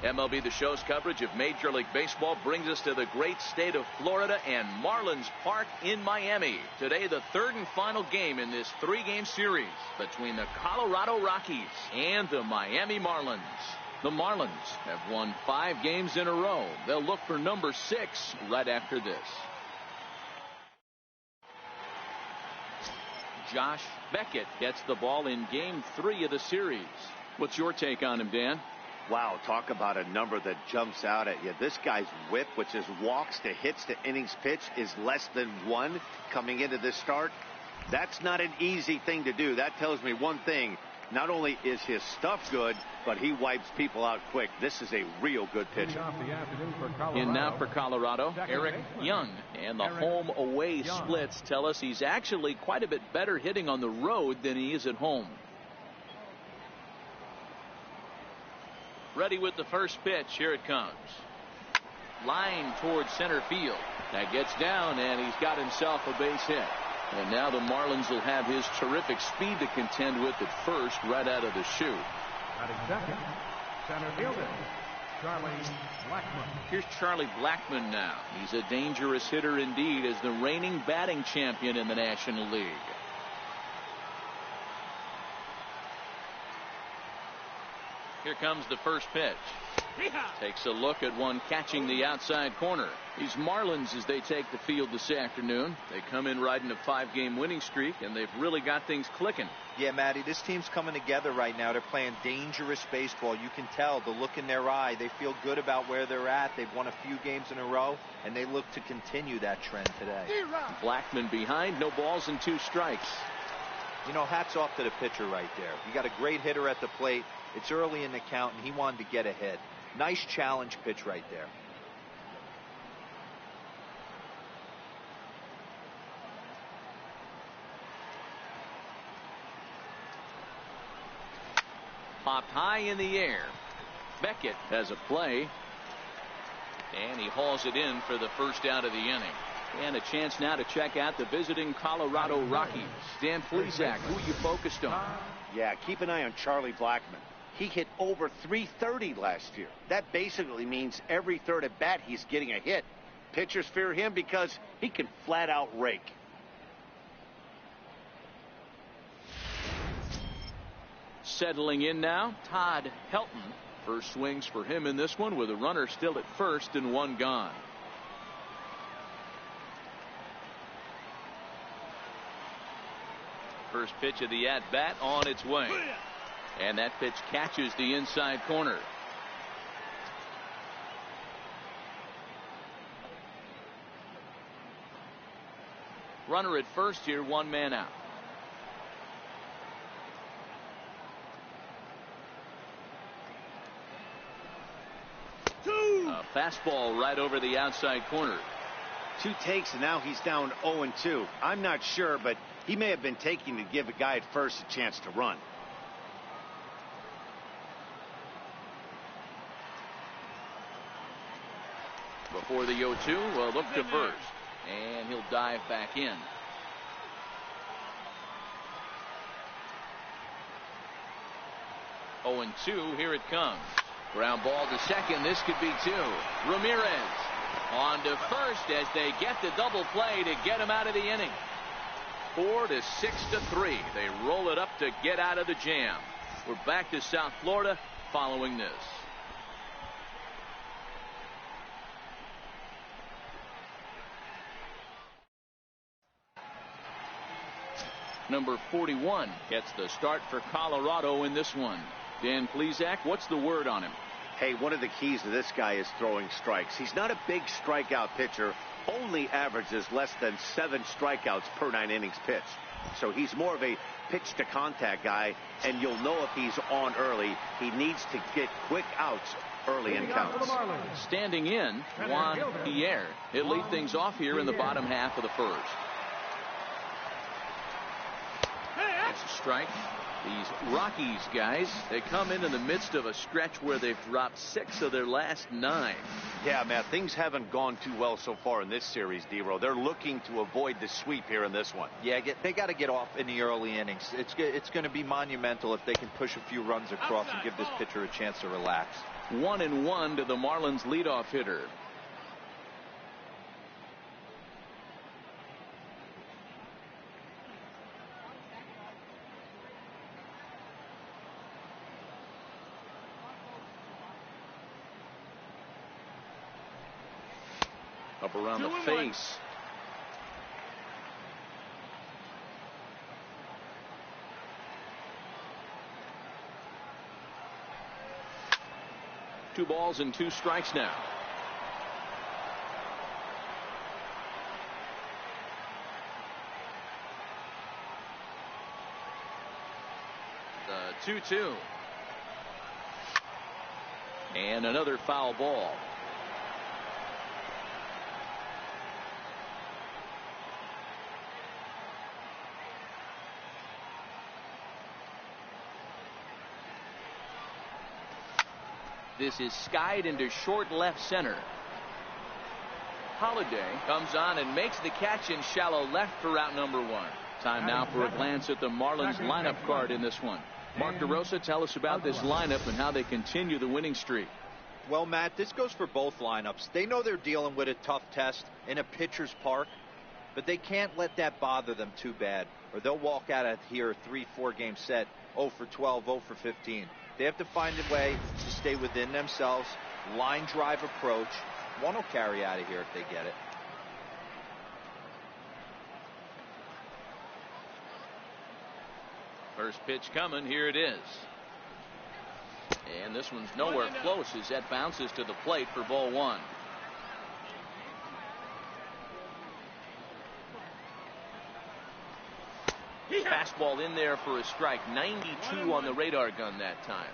MLB The Show's coverage of Major League Baseball brings us to the great state of Florida and Marlins Park in Miami. Today, the third and final game in this three-game series between the Colorado Rockies and the Miami Marlins. The Marlins have won 5 games in a row. They'll look for number 6 right after this. Josh Beckett gets the ball in Game 3 of the series. What's your take on him, Dan? Wow, talk about a number that jumps out at you. This guy's whip, which is walks to hits to innings pitched, is less than 1 coming into this start. That's not an easy thing to do. That tells me one thing. Not only is his stuff good, but he wipes people out quick. This is a real good pitcher. In now for Colorado, Eric Young. And the home-away splits tell us he's actually quite a bit better hitting on the road than he is at home. Ready with the first pitch. Here it comes. Line towards center field. That gets down, and he's got himself a base hit. And now the Marlins will have his terrific speed to contend with at first right out of the chute. Batting second, center fielder, Charlie Blackmon. Here's Charlie Blackmon now. He's a dangerous hitter indeed as the reigning batting champion in the National League. Here comes the first pitch. Takes a look at one catching the outside corner. These Marlins, as they take the field this afternoon, they come in riding a 5-game winning streak, and they've really got things clicking. Yeah, Matty, this team's coming together right now. They're playing dangerous baseball. You can tell the look in their eye. They feel good about where they're at. They've won a few games in a row, and they look to continue that trend today. Blackmon behind, no balls and 2 strikes. You know, hats off to the pitcher right there. You got a great hitter at the plate. It's early in the count, and he wanted to get ahead. Nice challenge pitch right there. Popped high in the air. Beckett has a play. And he hauls it in for the first out of the inning. And a chance now to check out the visiting Colorado Rockies. Dan Plesac, who you focused on? Yeah, keep an eye on Charlie Blackmon. He hit over .330 last year. That basically means every third at bat he's getting a hit. Pitchers fear him because he can flat out rake. Settling in now, Todd Helton. First swings for him in this one with a runner still at first and 1 gone. First pitch of the at-bat on its way. And that pitch catches the inside corner. Runner at first here, 1 man out. A fastball right over the outside corner. 2 takes, and now he's down 0-2. I'm not sure, but he may have been taking to give a guy at first a chance to run. Before the 0-2, well, look to first. And he'll dive back in. Oh, and 2, here it comes. Ground ball to second. This could be 2. Ramirez on to first as they get the double play to get him out of the inning. 4-6-3. They roll it up to get out of the jam. We're back to South Florida following this. Number 41 gets the start for Colorado in this one. Dan Plesac, what's the word on him? Hey, one of the keys to this guy is throwing strikes. He's not a big strikeout pitcher. Only averages less than 7 strikeouts per 9 innings pitched. So he's more of a pitch to contact guy, and you'll know if he's on early. He needs to get quick outs early in counts. Standing in, Juan Pierre. He'll lead things off here in the bottom half of the first. That's a strike. These Rockies guys, they come in the midst of a stretch where they've dropped 6 of their last 9. Yeah, Matt, things haven't gone too well so far in this series, D-Row. They're looking to avoid the sweep here in this one. Yeah, they got to get off in the early innings. It's going to be monumental if they can push a few runs across and give this pitcher a chance to relax. 1-1 to the Marlins leadoff hitter. Up around the face. Two balls and 2 strikes now. The 2-2. And another foul ball. This is skied into short left center. Holliday comes on and makes the catch in shallow left for route number 1. Time now for a glance at the Marlins lineup card in this one. Mark DeRosa, tell us about this lineup and how they continue the winning streak. Well, Matt, this goes for both lineups. They know they're dealing with a tough test in a pitcher's park, but they can't let that bother them too bad, or they'll walk out of here a 3-4 game set 0 for 12, 0 for 15. They have to find a way to stay within themselves. Line drive approach. One will carry out of here if they get it. First pitch coming. Here it is. And this one's nowhere close as that bounces to the plate for ball 1. Fastball in there for a strike. 92 on the radar gun that time.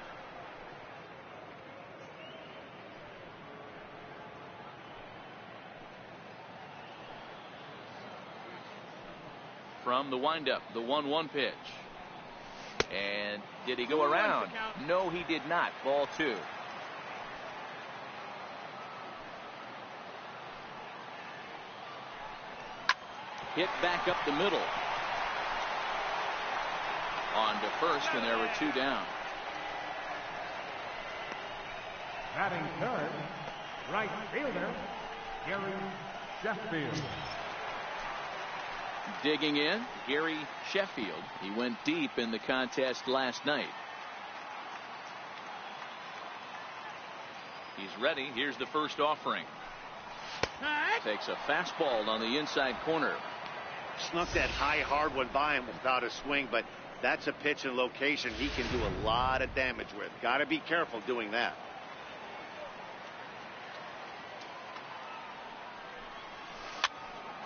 From the windup, the 1-1 pitch. And did he go around? No, he did not. Ball 2. Hit back up the middle. On to first, and there were 2 down. Batting third, right fielder, Gary Sheffield. Digging in, Gary Sheffield. He went deep in the contest last night. He's ready. Here's the first offering. Takes a fastball on the inside corner. Snuck that high hard one by him without a swing, but that's a pitch and location he can do a lot of damage with. Got to be careful doing that.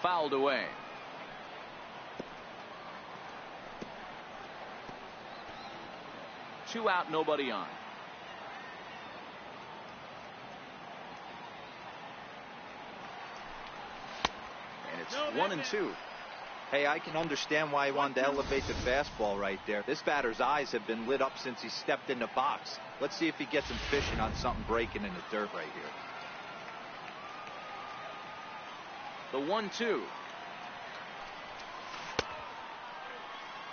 Fouled away. Two out, nobody on. And it's 1-2. Hey, I can understand why he wanted to elevate the fastball right there. This batter's eyes have been lit up since he stepped in the box. Let's see if he gets him fishing on something breaking in the dirt right here. The 1-2.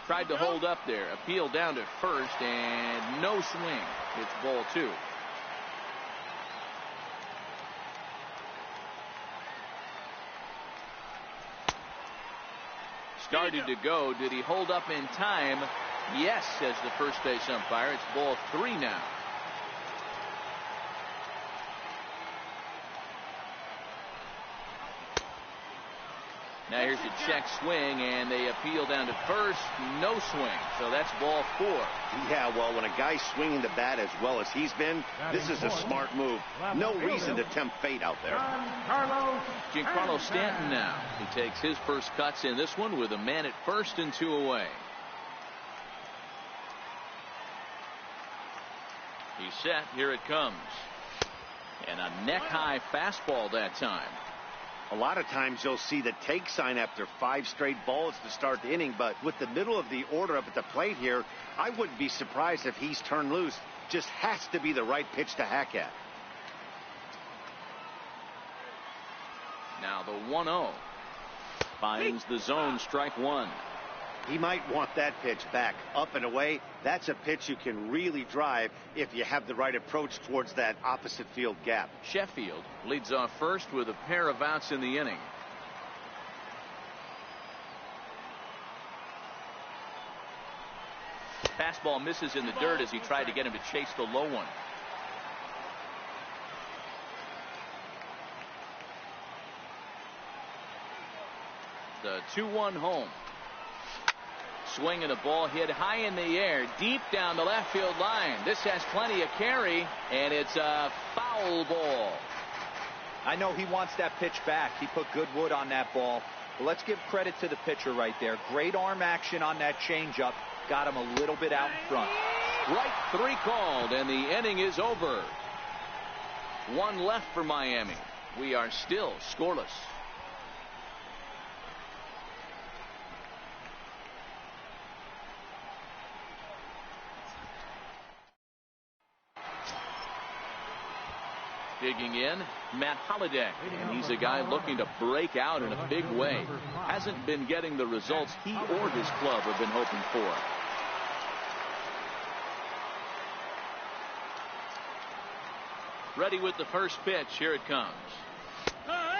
Tried to hold up there. Appeal down to first, and no swing. It's ball 2. Started to go. Did he hold up in time? Yes, says the first base umpire. It's ball 3 now. Now here's a check swing, and they appeal down to first. No swing. So that's ball 4. Yeah, well, when a guy's swinging the bat as well as he's been, this is a smart move. No reason to tempt fate out there. Giancarlo Stanton now. He takes his first cuts in this one with a man at first and 2 away. He's set. Here it comes. And a neck-high fastball that time. A lot of times you'll see the take sign after 5 straight balls to start the inning, but with the middle of the order up at the plate here, I wouldn't be surprised if he's turned loose. Just has to be the right pitch to hack at. Now the 1-0. Finds the zone, strike one. He might want that pitch back, up and away. That's a pitch you can really drive if you have the right approach towards that opposite field gap. Sheffield leads off first with a pair of outs in the inning. Fastball misses in the dirt as he tried to get him to chase the low one. The 2-1 home. Swing and a ball hit high in the air, deep down the left field line. This has plenty of carry, and it's a foul ball. I know he wants that pitch back. He put good wood on that ball. But let's give credit to the pitcher right there. Great arm action on that changeup. Got him a little bit out in front. Strike 3 called, and the inning is over. 1 left for Miami. We are still scoreless. Digging in, Matt Holliday, and he's a guy looking to break out in a big way. Hasn't been getting the results he or his club have been hoping for. Ready with the first pitch. Here it comes.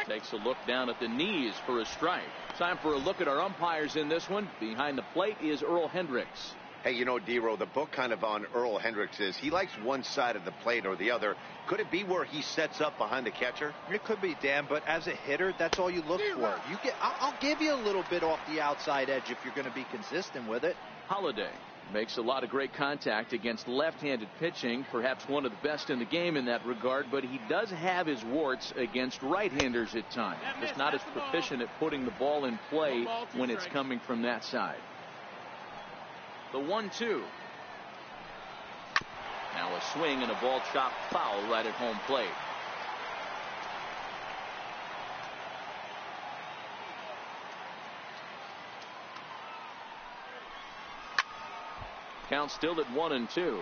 Takes a look down at the knees for a strike. Time for a look at our umpires in this one. Behind the plate is Earl Hendricks. Hey, you know, D-Row, the book kind of on Earl Hendricks is he likes one side of the plate or the other. Could it be where he sets up behind the catcher? It could be, Dan, but as a hitter, that's all you look for. I'll give you a little bit off the outside edge if you're going to be consistent with it. Holliday makes a lot of great contact against left-handed pitching, perhaps one of the best in the game in that regard, but he does have his warts against right-handers at times. Just not as proficient at putting the ball in play when it's coming from that side. The 1-2. Now a swing and a ball chopped foul right at home plate. Count still at 1-2.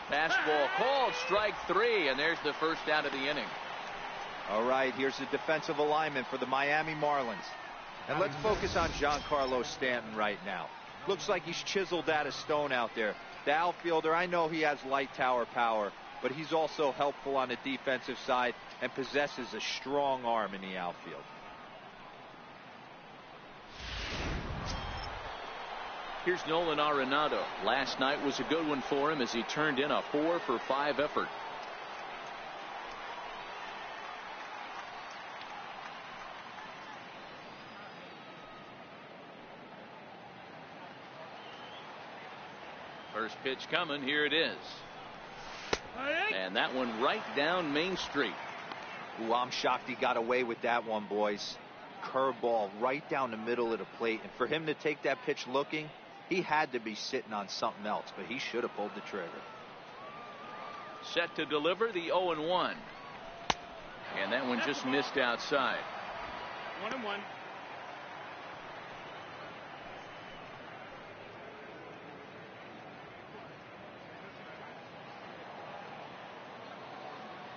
Fastball called, strike 3, and there's the first out of the inning. All right, here's the defensive alignment for the Miami Marlins. And let's focus on Giancarlo Stanton right now. Looks like he's chiseled out of stone out there. The outfielder, I know he has light tower power, but he's also helpful on the defensive side and possesses a strong arm in the outfield. Here's Nolan Arenado. Last night was a good one for him as he turned in a 4-for-5 effort. First pitch coming. Here it is. And that one right down Main Street. Ooh, I'm shocked he got away with that one, boys. Curveball right down the middle of the plate. And for him to take that pitch looking, he had to be sitting on something else, but he should have pulled the trigger. Set to deliver the 0-1. And that one just missed outside. 1-1.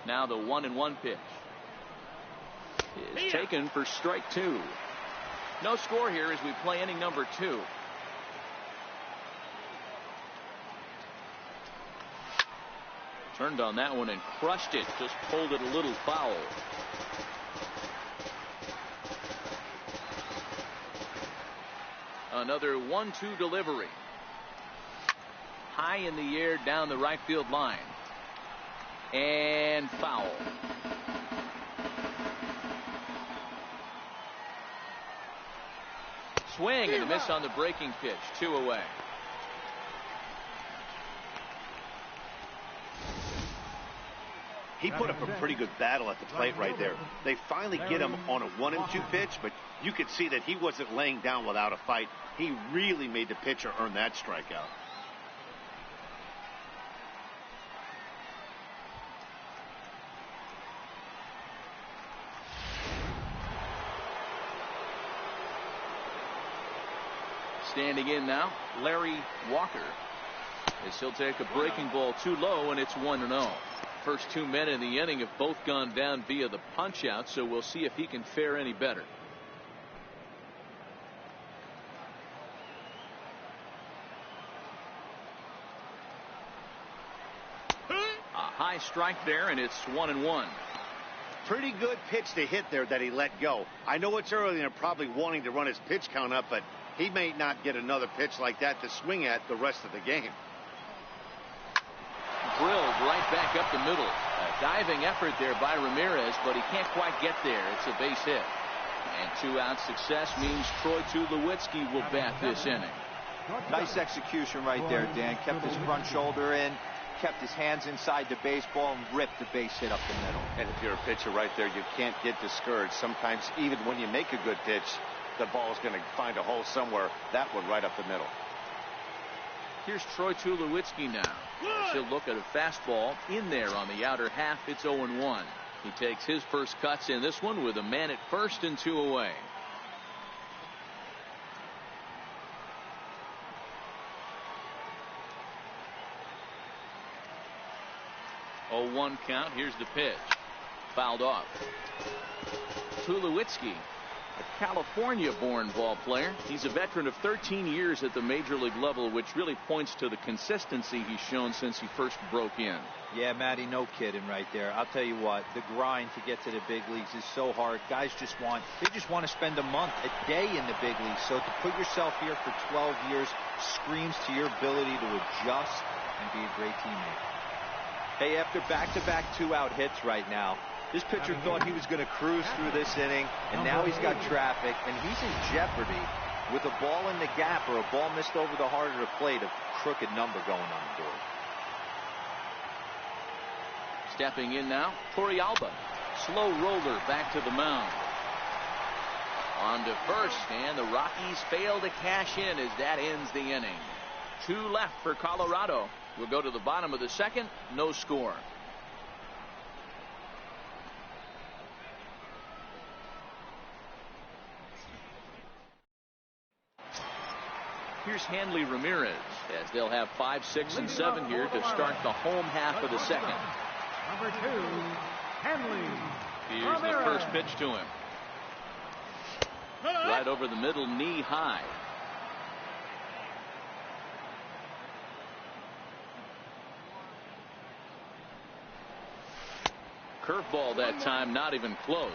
Now the 1-1 pitch is taken for strike 2. No score here as we play inning number 2. Turned on that one and crushed it. Just pulled it a little foul. Another 1-2 delivery. High in the air down the right field line. And foul. Swing and a miss on the breaking pitch. 2 away. He put up a pretty good battle at the plate right there. They finally get him on a 1-2 pitch, but you could see that he wasn't laying down without a fight. He really made the pitcher earn that strikeout. Standing in now, Larry Walker, as he'll take a breaking ball too low, and it's 1-0. First 2 men in the inning have both gone down via the punch out, so we'll see if he can fare any better. A high strike there, and it's 1-1. Pretty good pitch to hit there that he let go. I know it's early and they're probably wanting to run his pitch count up, but he may not get another pitch like that to swing at the rest of the game. Drilled right back up the middle. A diving effort there by Ramirez, but he can't quite get there. It's a base hit. And 2-out success means Troy Tulowitzki will bat this inning. Nice execution right there, Dan. Kept his front shoulder in, kept his hands inside the baseball, and ripped the base hit up the middle. And if you're a pitcher right there, you can't get discouraged. Sometimes even when you make a good pitch, the ball's going to find a hole somewhere. That one right up the middle. Here's Troy Tulowitzki now. As he'll look at a fastball in there on the outer half. It's 0-1. He takes his first cuts in this one with a man at first and 2 away. Oh, 1 count. Here's the pitch. Fouled off. Tulowitzki, a California-born ball player. He's a veteran of 13 years at the major league level, which really points to the consistency he's shown since he first broke in. Yeah, Matty, no kidding right there. I'll tell you what, the grind to get to the big leagues is so hard. Guys just want to spend a month, a day in the big leagues. So to put yourself here for 12 years screams to your ability to adjust and be a great teammate. Hey, after back-to-back 2-out hits right now, this pitcher thought he was going to cruise through this inning, and now he's got traffic, and he's in jeopardy with a ball in the gap or a ball missed over the heart of the plate, a crooked number going on the board. Stepping in now, Torrealba. Slow roller back to the mound. On to first, and the Rockies fail to cash in as that ends the inning. 2 left for Colorado. We'll go to the bottom of the second. No score. Here's Hanley Ramirez as they'll have 5, 6, and 7 here to start the home half of the second. Number 2, Hanley. Here's the first pitch to him. Right over the middle, knee high. Curveball that time, not even close.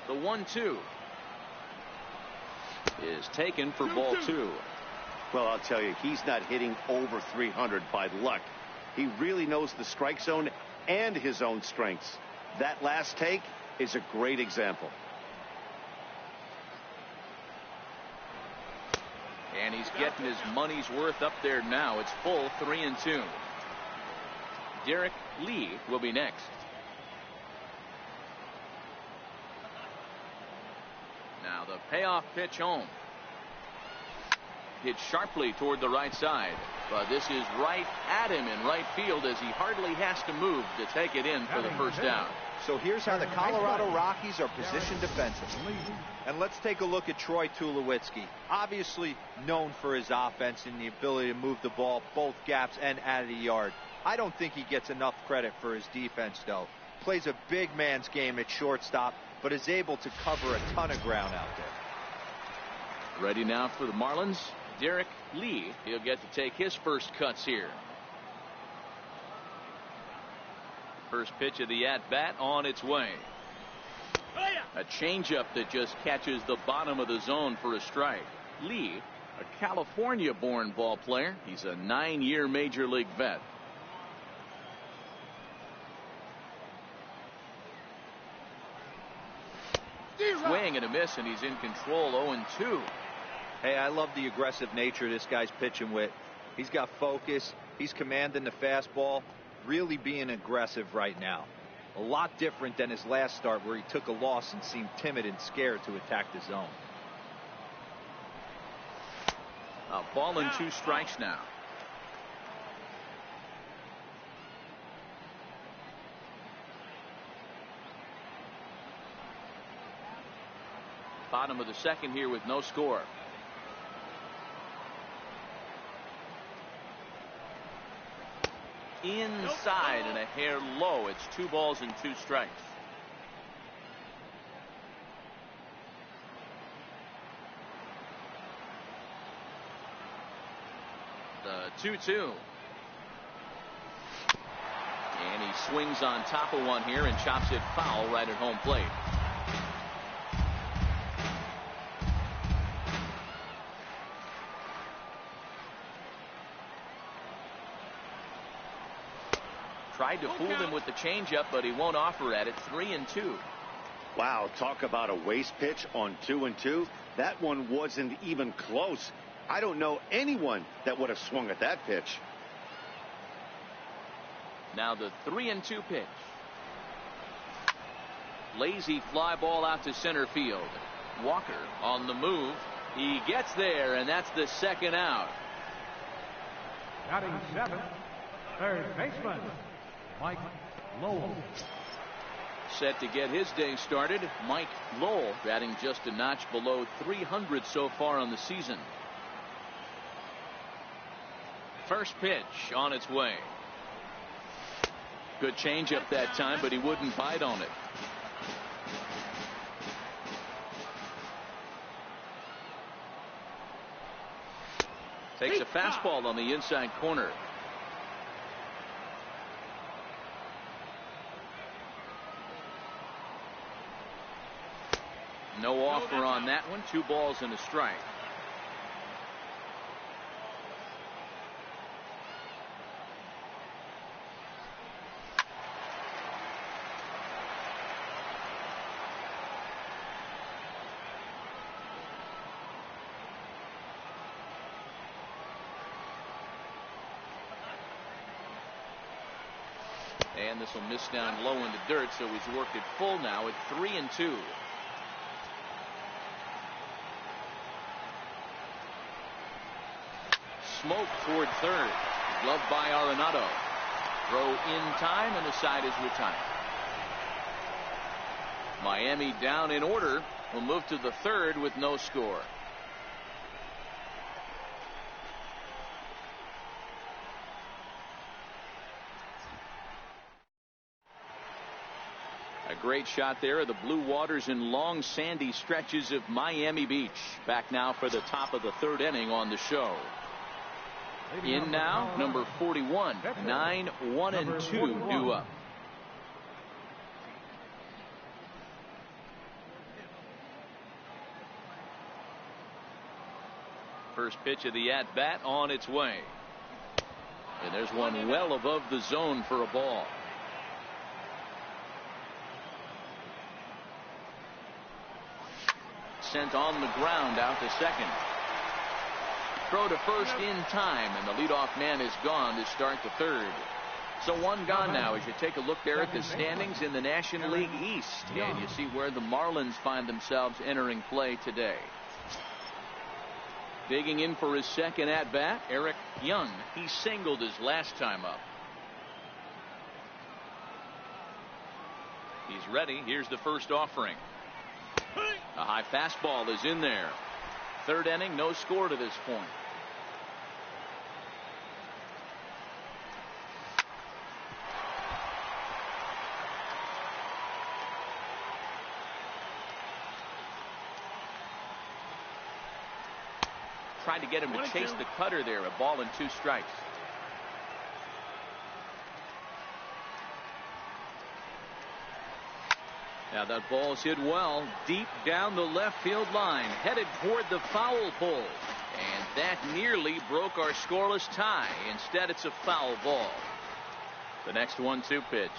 The 1-2 is taken for ball 2. Well, I'll tell you, he's not hitting over 300 by luck. He really knows the strike zone and his own strengths. That last take is a great example. And he's getting his money's worth up there now. It's full 3-2. Derek Lee will be next. Now the payoff pitch home. Hit sharply toward the right side, but this is right at him in right field as he hardly has to move to take it in for the first down. So here's how the Colorado Rockies are positioned defensively. And let's take a look at Troy Tulowitzki. Obviously known for his offense and the ability to move the ball both gaps and out of the yard. I don't think he gets enough credit for his defense, though. Plays a big man's game at shortstop, but is able to cover a ton of ground out there. Ready now for the Marlins, Derek Lee. He'll get to take his first cuts here. First pitch of the at-bat on its way. A changeup that just catches the bottom of the zone for a strike. Lee, a California-born ball player. He's a 9-year major league vet. Swing and a miss, and he's in control. 0-2. Hey, I love the aggressive nature this guy's pitching with. He's got focus. He's commanding the fastball. Really being aggressive right now. A lot different than his last start where he took a loss and seemed timid and scared to attack the zone. A ball and 2 strikes now. Bottom of the second here with no score. Inside and a hair low. It's 2 balls and 2 strikes. The 2-2. And he swings on top of one here and chops it foul right at home plate. Tried to fool him with the changeup, but he won't offer at it. 3-2. Wow, talk about a waste pitch on 2-2. That one wasn't even close. I don't know anyone that would have swung at that pitch. Now the 3-2 pitch. Lazy fly ball out to center field. Walker on the move. He gets there, and that's the second out. Batting 7th, third baseman, Mike Lowell. Set to get his day started. Mike Lowell batting just a notch below 300 so far on the season. First pitch on its way. Good changeup that time, but he wouldn't bite on it. Takes a fastball on the inside corner. No offer on that one. 2 balls and a strike. And this will miss down low in the dirt, so he's worked it full now at 3-2. Smoke toward third. Gloved by Arenado. Throw in time, and the side is retired. Miami down in order. Will move to the third with no score. A great shot there of the blue waters and long sandy stretches of Miami Beach. Back now for the top of the third inning on the show. In now, number 41. 9-1-2 due up. First pitch of the at-bat on its way. And there's one well above the zone for a ball. Sent on the ground out to second. Throw to first in time, and the leadoff man is gone to start the third. So one gone now as you take a look there at the standings in the National League East, and you see where the Marlins find themselves entering play today. Digging in for his second at-bat, Eric Young. He singled his last time up. He's ready. Here's the first offering. A high fastball is in there. Third inning, no score to this point. Tried to get him to chase the cutter there. A ball and 2 strikes. Now that ball's hit well deep down the left field line, headed toward the foul pole, and that nearly broke our scoreless tie. Instead, it's a foul ball. The next 1-2 pitch,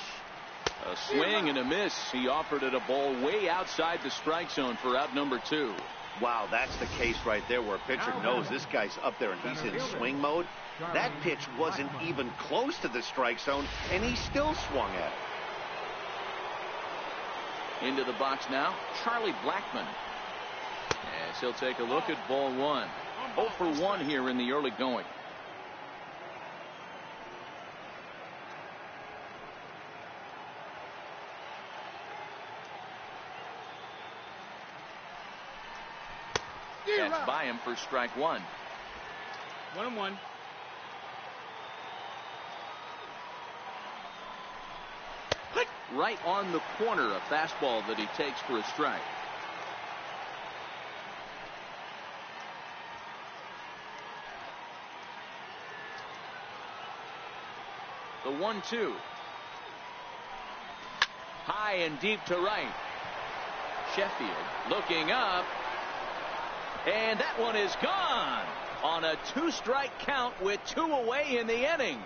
a swing and a miss. He offered it a ball way outside the strike zone for out number 2. Wow, that's the case right there, where a pitcher knows this guy's up there and he's in swing mode. That pitch wasn't even close to the strike zone, and he still swung at it. Into the box now, Charlie Blackmon. As he'll take a look at ball 1. 0 for 1 here in the early going. That's by him for strike 1. 1-1. Right on the corner, a fastball that he takes for a strike. The 1-2. High and deep to right. Sheffield looking up. And that one is gone on a 2-strike count with 2 away in the inning.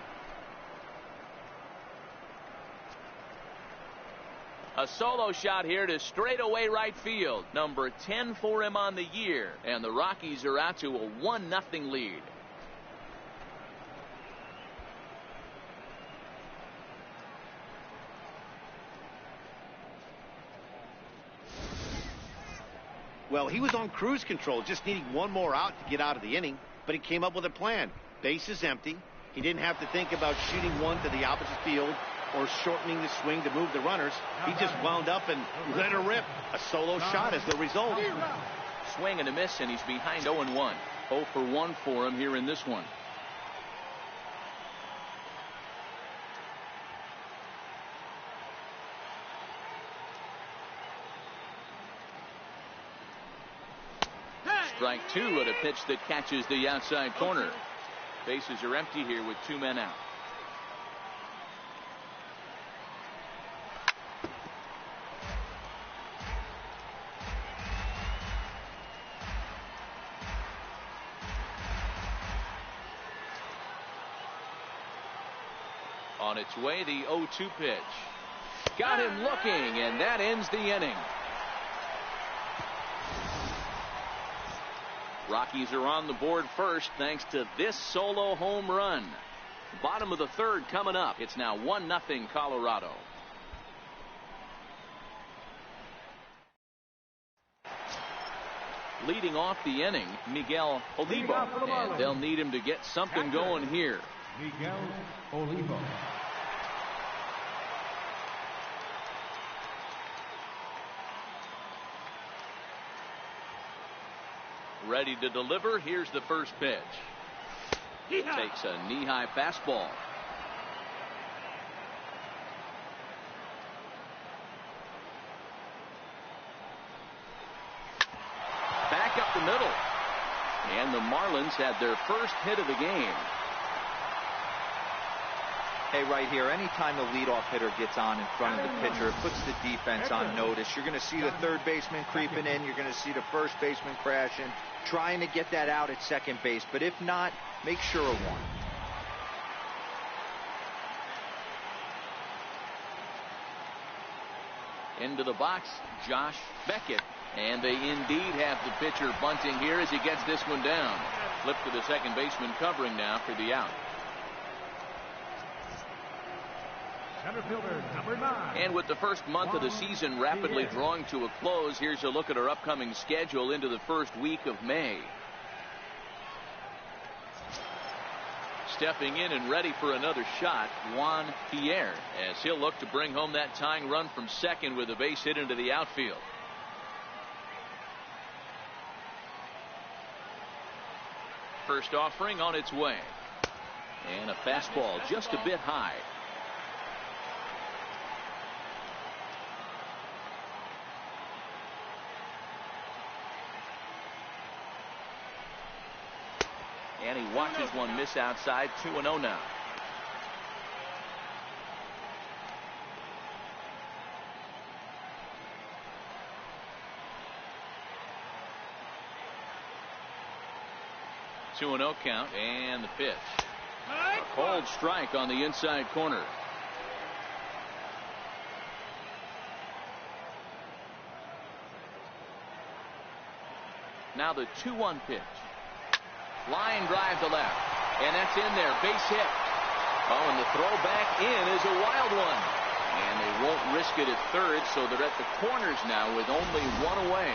A solo shot here to straightaway right field. Number 10 for him on the year. And the Rockies are out to a 1-0 lead. Well, he was on cruise control, just needing one more out to get out of the inning, but he came up with a plan. Base is empty. He didn't have to think about shooting one to the opposite field or shortening the swing to move the runners. He just wound up and let her rip. A solo shot is the result. Swing and a miss, and he's behind 0-1. 0 for 1 for him here in this one. Strike 2 at a pitch that catches the outside corner. Bases are empty here with 2 men out. On its way, the 0-2 pitch. Got him looking, and that ends the inning. Rockies are on the board first thanks to this solo home run. Bottom of the 3rd coming up. It's now 1-0 Colorado. Leading off the inning, Miguel Olivo, and they'll need him to get something going here. Miguel Olivo. Ready to deliver. Here's the first pitch. Takes a knee-high fastball. Back up the middle. And the Marlins had their first hit of the game. Hey, right here, anytime the leadoff hitter gets on in front of the pitcher, it puts the defense on notice. You're going to see the third baseman creeping in. You're going to see the first baseman crashing, trying to get that out at second base. But if not, make sure of one. Into the box, Josh Beckett. And they indeed have the pitcher bunting here as he gets this one down. Flip to the second baseman covering now for the out. Center fielder, number 9. And with the first month of the season rapidly drawing to a close, here's a look at our upcoming schedule into the first week of May. Stepping in and ready for another shot, Juan Pierre, as he'll look to bring home that tying run from second with a base hit into the outfield. First offering on its way. And a fastball just a bit high. And he watches one miss outside. 2-0 now. 2-0 count, and the pitch. A cold strike on the inside corner. Now the 2-1 pitch. Line drive to left, and that's in there. Base hit. Oh, and the throw back in is a wild one. And they won't risk it at third, so they're at the corners now with only one away.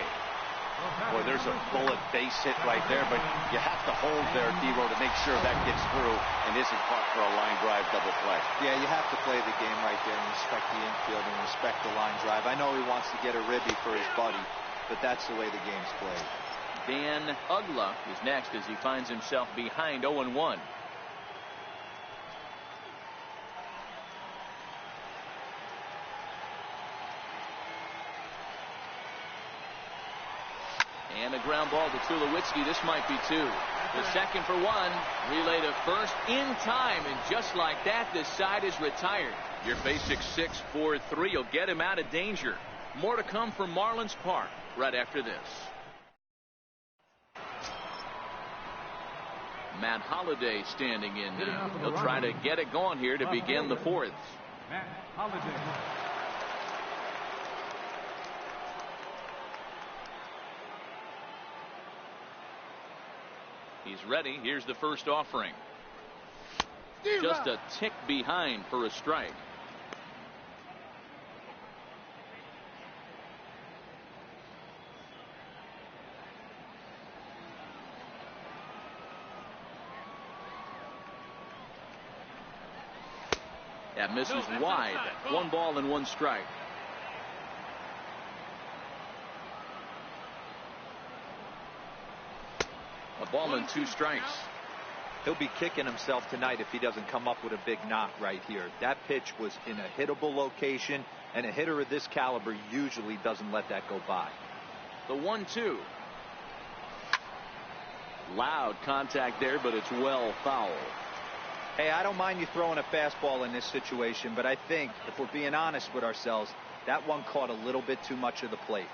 Boy, there's a bullet base hit right there, but you have to hold there, D-Row, to make sure that gets through and isn't caught for a line drive double play. Yeah, you have to play the game right there and respect the infield and respect the line drive. I know he wants to get a ribby for his buddy, but that's the way the game's played. Dan Ugla is next as he finds himself behind 0-1. And a ground ball to Tulowitzki. This might be two. The second for one. Relay to first in time. And just like that, this side is retired. Your basic 6-4-3 will get him out of danger. More to come from Marlins Park right after this. Matt Holliday standing in now. He'll try to get it going here to begin the fourth. Matt Holliday. He's ready. Here's the first offering. Just a tick behind for a strike. That misses wide. 1 ball and 1 strike. A ball and 2 strikes. He'll be kicking himself tonight if he doesn't come up with a big knock right here. That pitch was in a hittable location, and a hitter of this caliber usually doesn't let that go by. The 1-2. Loud contact there, but it's well foul. Hey, I don't mind you throwing a fastball in this situation, but I think if we're being honest with ourselves, that one caught a little bit too much of the plate.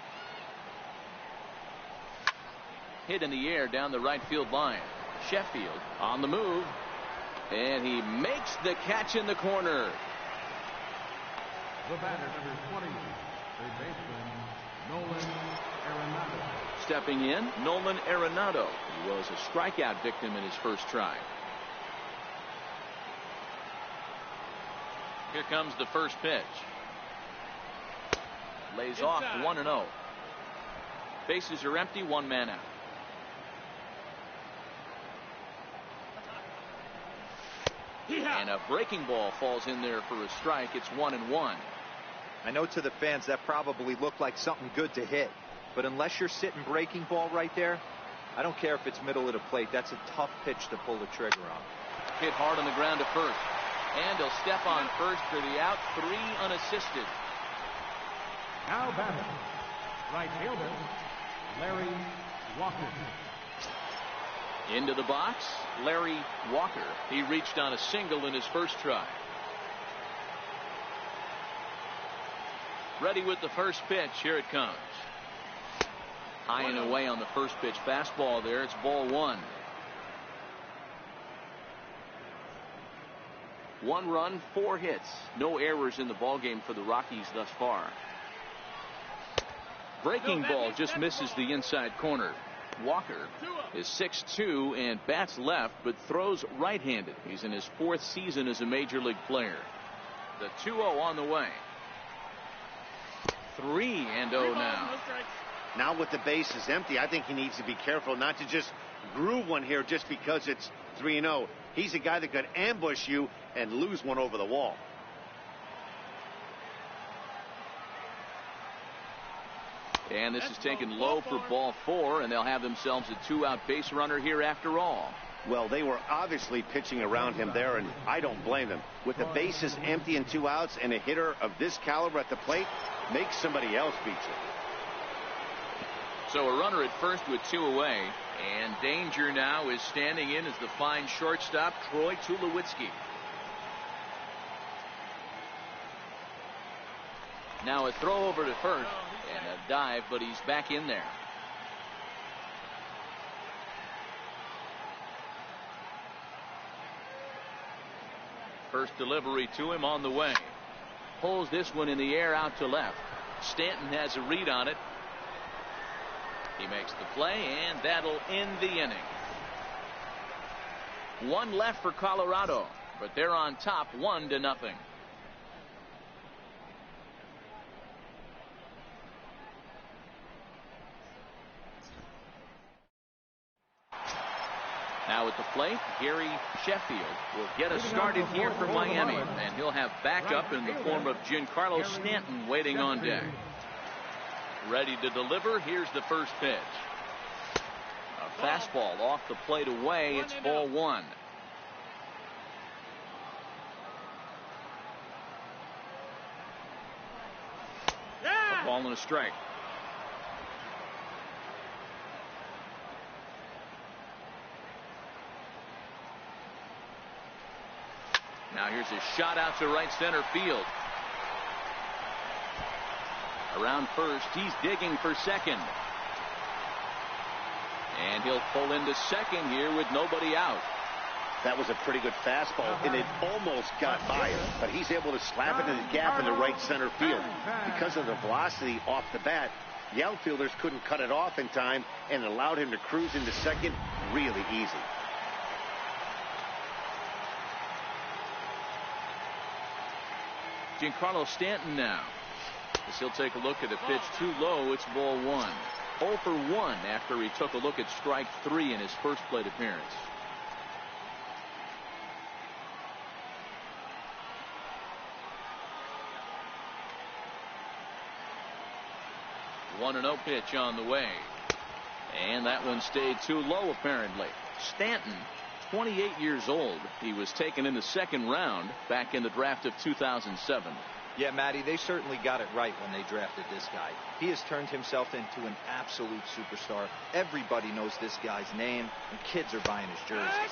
Hit in the air down the right field line. Sheffield on the move, and he makes the catch in the corner. The batter, number 20, third baseman, Nolan Arenado. Stepping in, Nolan Arenado. He was a strikeout victim in his first try. Here comes the first pitch. Lays off 1-0. Bases are empty, 1 man out. And a breaking ball falls in there for a strike. It's 1-1. I know to the fans that probably looked like something good to hit, but unless you're sitting breaking ball right there, I don't care if it's middle of the plate. That's a tough pitch to pull the trigger on. Hit hard on the ground to first. And he'll step on first for the out. 3 unassisted. Now batting, right fielder, Larry Walker. Into the box, Larry Walker. He reached on a single in his first try. Ready with the first pitch. Here it comes. High and away on the first pitch. Fastball there. It's ball 1. 1 run, 4 hits. No errors in the ballgame for the Rockies thus far. Breaking ball just misses the inside corner. Walker is 6'2" and bats left, but throws right-handed. He's in his 4th season as a major league player. The 2-0 on the way. 3-0 now. Now with the bases empty, I think he needs to be careful not to just groove one here just because it's 3-0. He's a guy that could ambush you and lose one over the wall. And this is taken low for ball 4, and they'll have themselves a 2-out base runner here after all. Well, they were obviously pitching around him there, and I don't blame them. With the bases empty and 2 outs and a hitter of this caliber at the plate, make somebody else beat you. So a runner at first with 2 away, and danger now is standing in as the fine shortstop, Troy Tulowitzki. Now a throw over to first and a dive, but he's back in there. First delivery to him on the way. Pulls this one in the air out to left. Stanton has a read on it. He makes the play, and that'll end the inning. One left for Colorado, but they're on top 1-0. Now at the plate, Gary Sheffield will get us started here for Miami, and he'll have backup in the form of Giancarlo Stanton waiting on deck. Ready to deliver. Here's the first pitch. A fastball off the plate away. It's ball 1. A ball and a strike. Now here's a shot out to right center field. Around first, he's digging for second. And he'll pull into second here with nobody out. That was a pretty good fastball, and it almost got by him, but he's able to slap it in the gap in the right center field. Because of the velocity off the bat, the outfielders couldn't cut it off in time, and allowed him to cruise into second really easy. Giancarlo Stanton now, as he'll take a look at a pitch too low. It's ball 1. 0 for 1 after he took a look at strike 3 in his first plate appearance. One 1-0 pitch on the way, and that one stayed too low apparently. Stanton, 28 years old. He was taken in the second round back in the draft of 2007. Yeah, Matty, they certainly got it right when they drafted this guy. He has turned himself into an absolute superstar. Everybody knows this guy's name, and kids are buying his jerseys.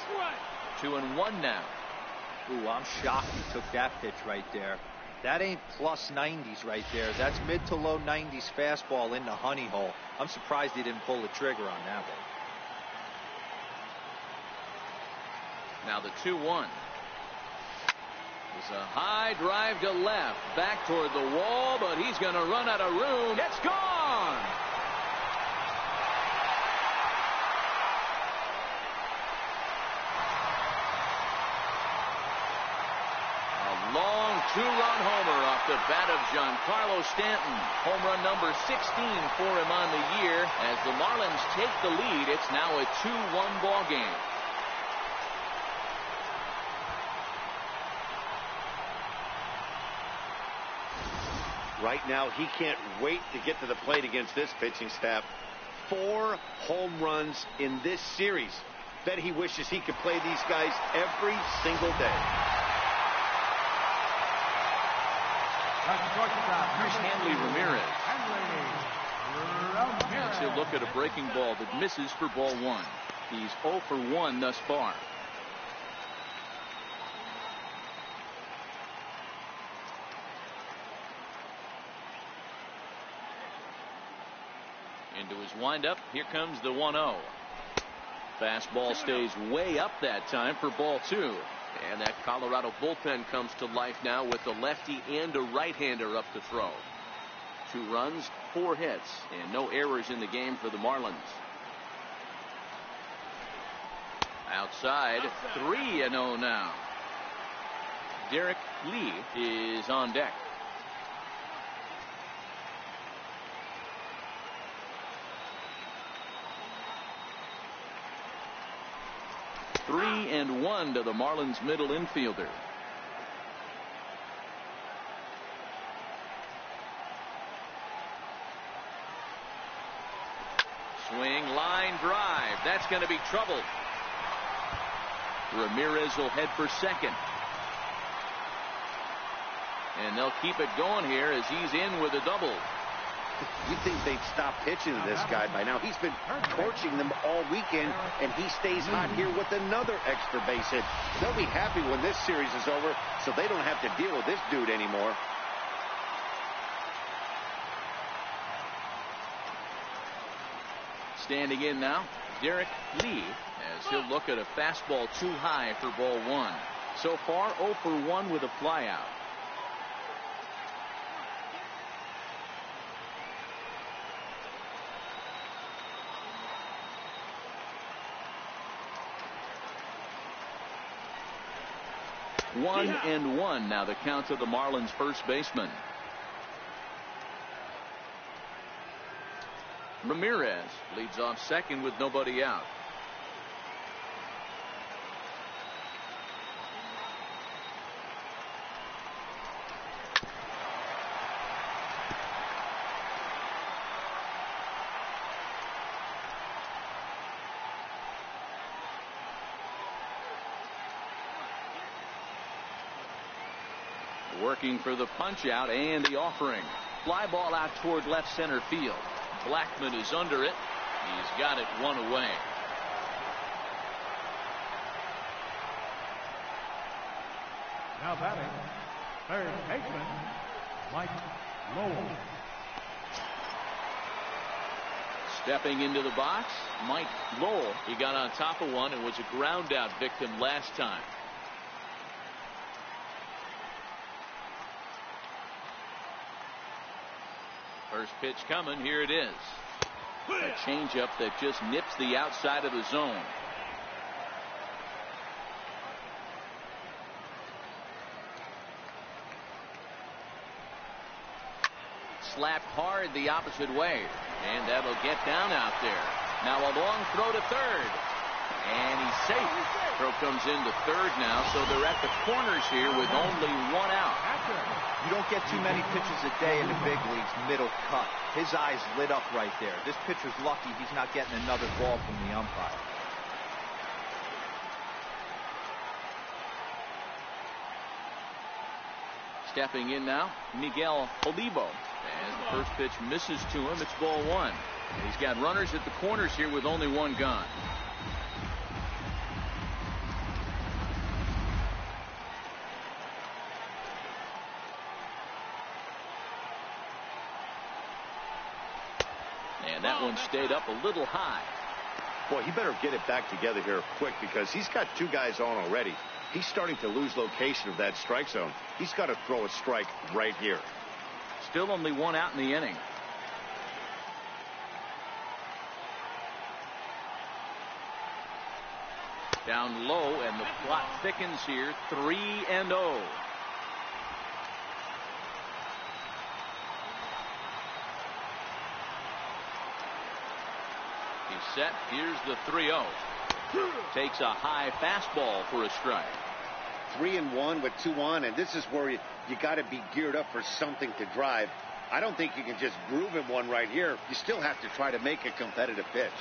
2-1 now. Ooh, I'm shocked he took that pitch right there. That ain't plus 90s right there. That's mid to low 90s fastball in the honey hole. I'm surprised he didn't pull the trigger on that one. Now the 2-1. It's a high drive to left, back toward the wall, but he's going to run out of room. It's gone. A long 2-run homer off the bat of Giancarlo Stanton. Home run number 16 for him on the year. As the Marlins take the lead, it's now a 2-1 ball game. Right now, he can't wait to get to the plate against this pitching staff. 4 home runs in this series. Bet he wishes he could play these guys every single day. Here's Hanley Ramirez. As he'll look at a breaking ball that misses for ball 1. He's 0 for 1 thus far. Into his windup. Here comes the 1-0. Fastball stays way up that time for ball 2. And that Colorado bullpen comes to life now with a lefty and a right-hander up to throw. 2 runs, 4 hits, and no errors in the game for the Marlins. Outside, 3-0 now. Derek Lee is on deck. Three and 1 to the Marlins middle infielder. Swing, line drive. That's going to be trouble. Ramirez will head for second. And they'll keep it going here as he's in with a double. You'd think they'd stop pitching to this guy by now. He's been torching them all weekend, and he stays hot here with another extra base hit. They'll be happy when this series is over, so they don't have to deal with this dude anymore. Standing in now, Derek Lee, as he'll look at a fastball too high for ball 1. So far 0 for 1 with a flyout. One and one now the count to the Marlins first baseman. Ramirez leads off second with nobody out. Working for the punch out and the offering. Fly ball out toward left center field. Blackman is under it. He's got it one away. Now batting, third baseman, Mike Lowell. Stepping into the box, Mike Lowell. He got on top of one and was a ground out victim last time. First pitch coming. Here it is. A changeup that just nips the outside of the zone. Slapped hard the opposite way, and that'll get down out there. Now a long throw to third, and he's safe. Throw comes into third now, so they're at the corners here with only one out. You don't get too many pitches a day in the big leagues middle cut. His eyes lit up right there. This pitcher's lucky he's not getting another ball from the umpire. Stepping in now, Miguel Olivo. As the first pitch misses to him, it's ball one. He's got runners at the corners here with only one gone. And that one stayed up a little high. Boy, he better get it back together here quick because he's got two guys on already. He's starting to lose location of that strike zone. He's got to throw a strike right here. Still only one out in the inning. Down low, and the plot thickens here. 3-0. He's set. Here's the 3-0. Takes a high fastball for a strike. 3-1 with 2 on, and this is where you got to be geared up for something to drive. I don't think you can just groove him one right here. You still have to try to make a competitive pitch.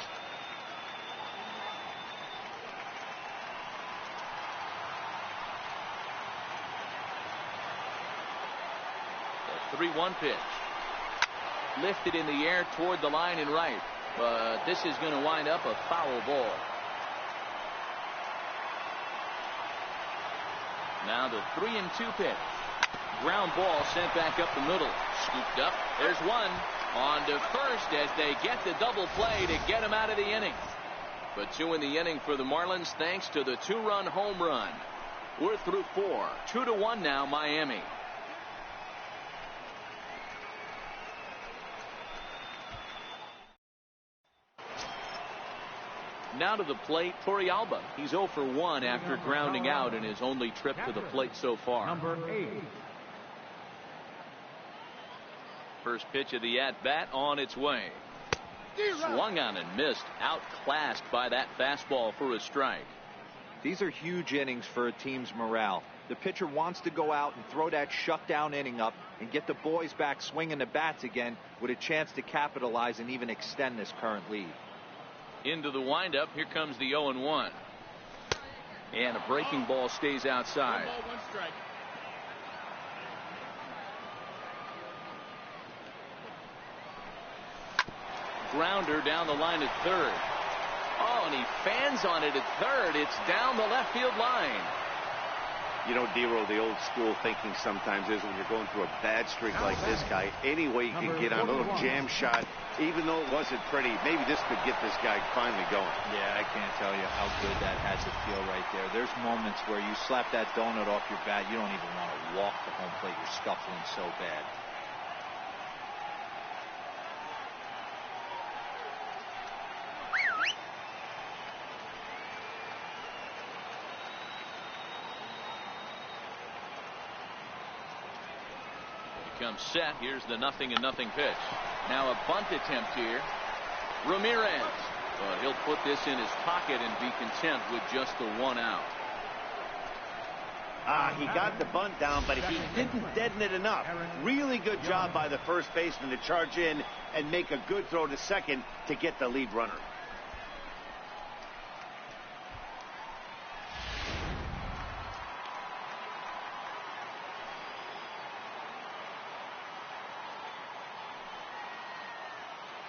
The 3-1 pitch. Lifted in the air toward the line and right, but this is going to wind up a foul ball. Now the 3-2 pitch. Ground ball sent back up the middle. Scooped up. There's one. On to first as they get the double play to get him out of the inning. But 2 in the inning for the Marlins thanks to the 2-run home run. We're through 4. 2-1 now, Miami. Now to the plate, Torrealba. He's 0 for 1 after grounding out in his only trip to the plate so far. Number 8. First pitch of the at-bat on its way. Swung on and missed. Outclassed by that fastball for a strike. These are huge innings for a team's morale. The pitcher wants to go out and throw that shutdown inning up and get the boys back swinging the bats again with a chance to capitalize and even extend this current lead. Into the windup. Here comes the 0-1. And a breaking ball stays outside. 1 ball, 1 strike. Grounder down the line at third. Oh, and he fans on it at third. It's down the left field line. You know, Dero, the old school thinking sometimes is when you're going through a bad streak like this guy, any way you can get on a little jam shot, even though it wasn't pretty, maybe this could get this guy finally going. Yeah, I can't tell you how good that had to feel right there. There's moments where you slap that donut off your bat, you don't even want to walk the home plate. You're scuffling so bad. Comes set. Here's the 0-0 pitch. Now a bunt attempt here. Ramirez. But he'll put this in his pocket and be content with just the 1 out. He got the bunt down, but he didn't deaden it enough. Really good job by the first baseman to charge in and make a good throw to second to get the lead runner.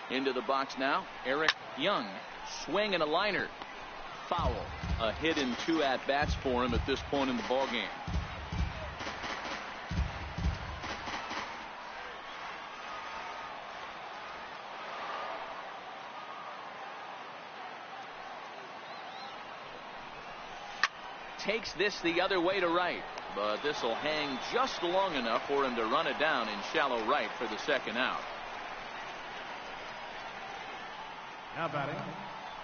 Into the box now, Eric Young. Swing and a liner. Foul. A hit in 2 at-bats for him at this point in the ballgame. Takes this the other way to right, but this will hang just long enough for him to run it down in shallow right for the 2nd out. Now batting,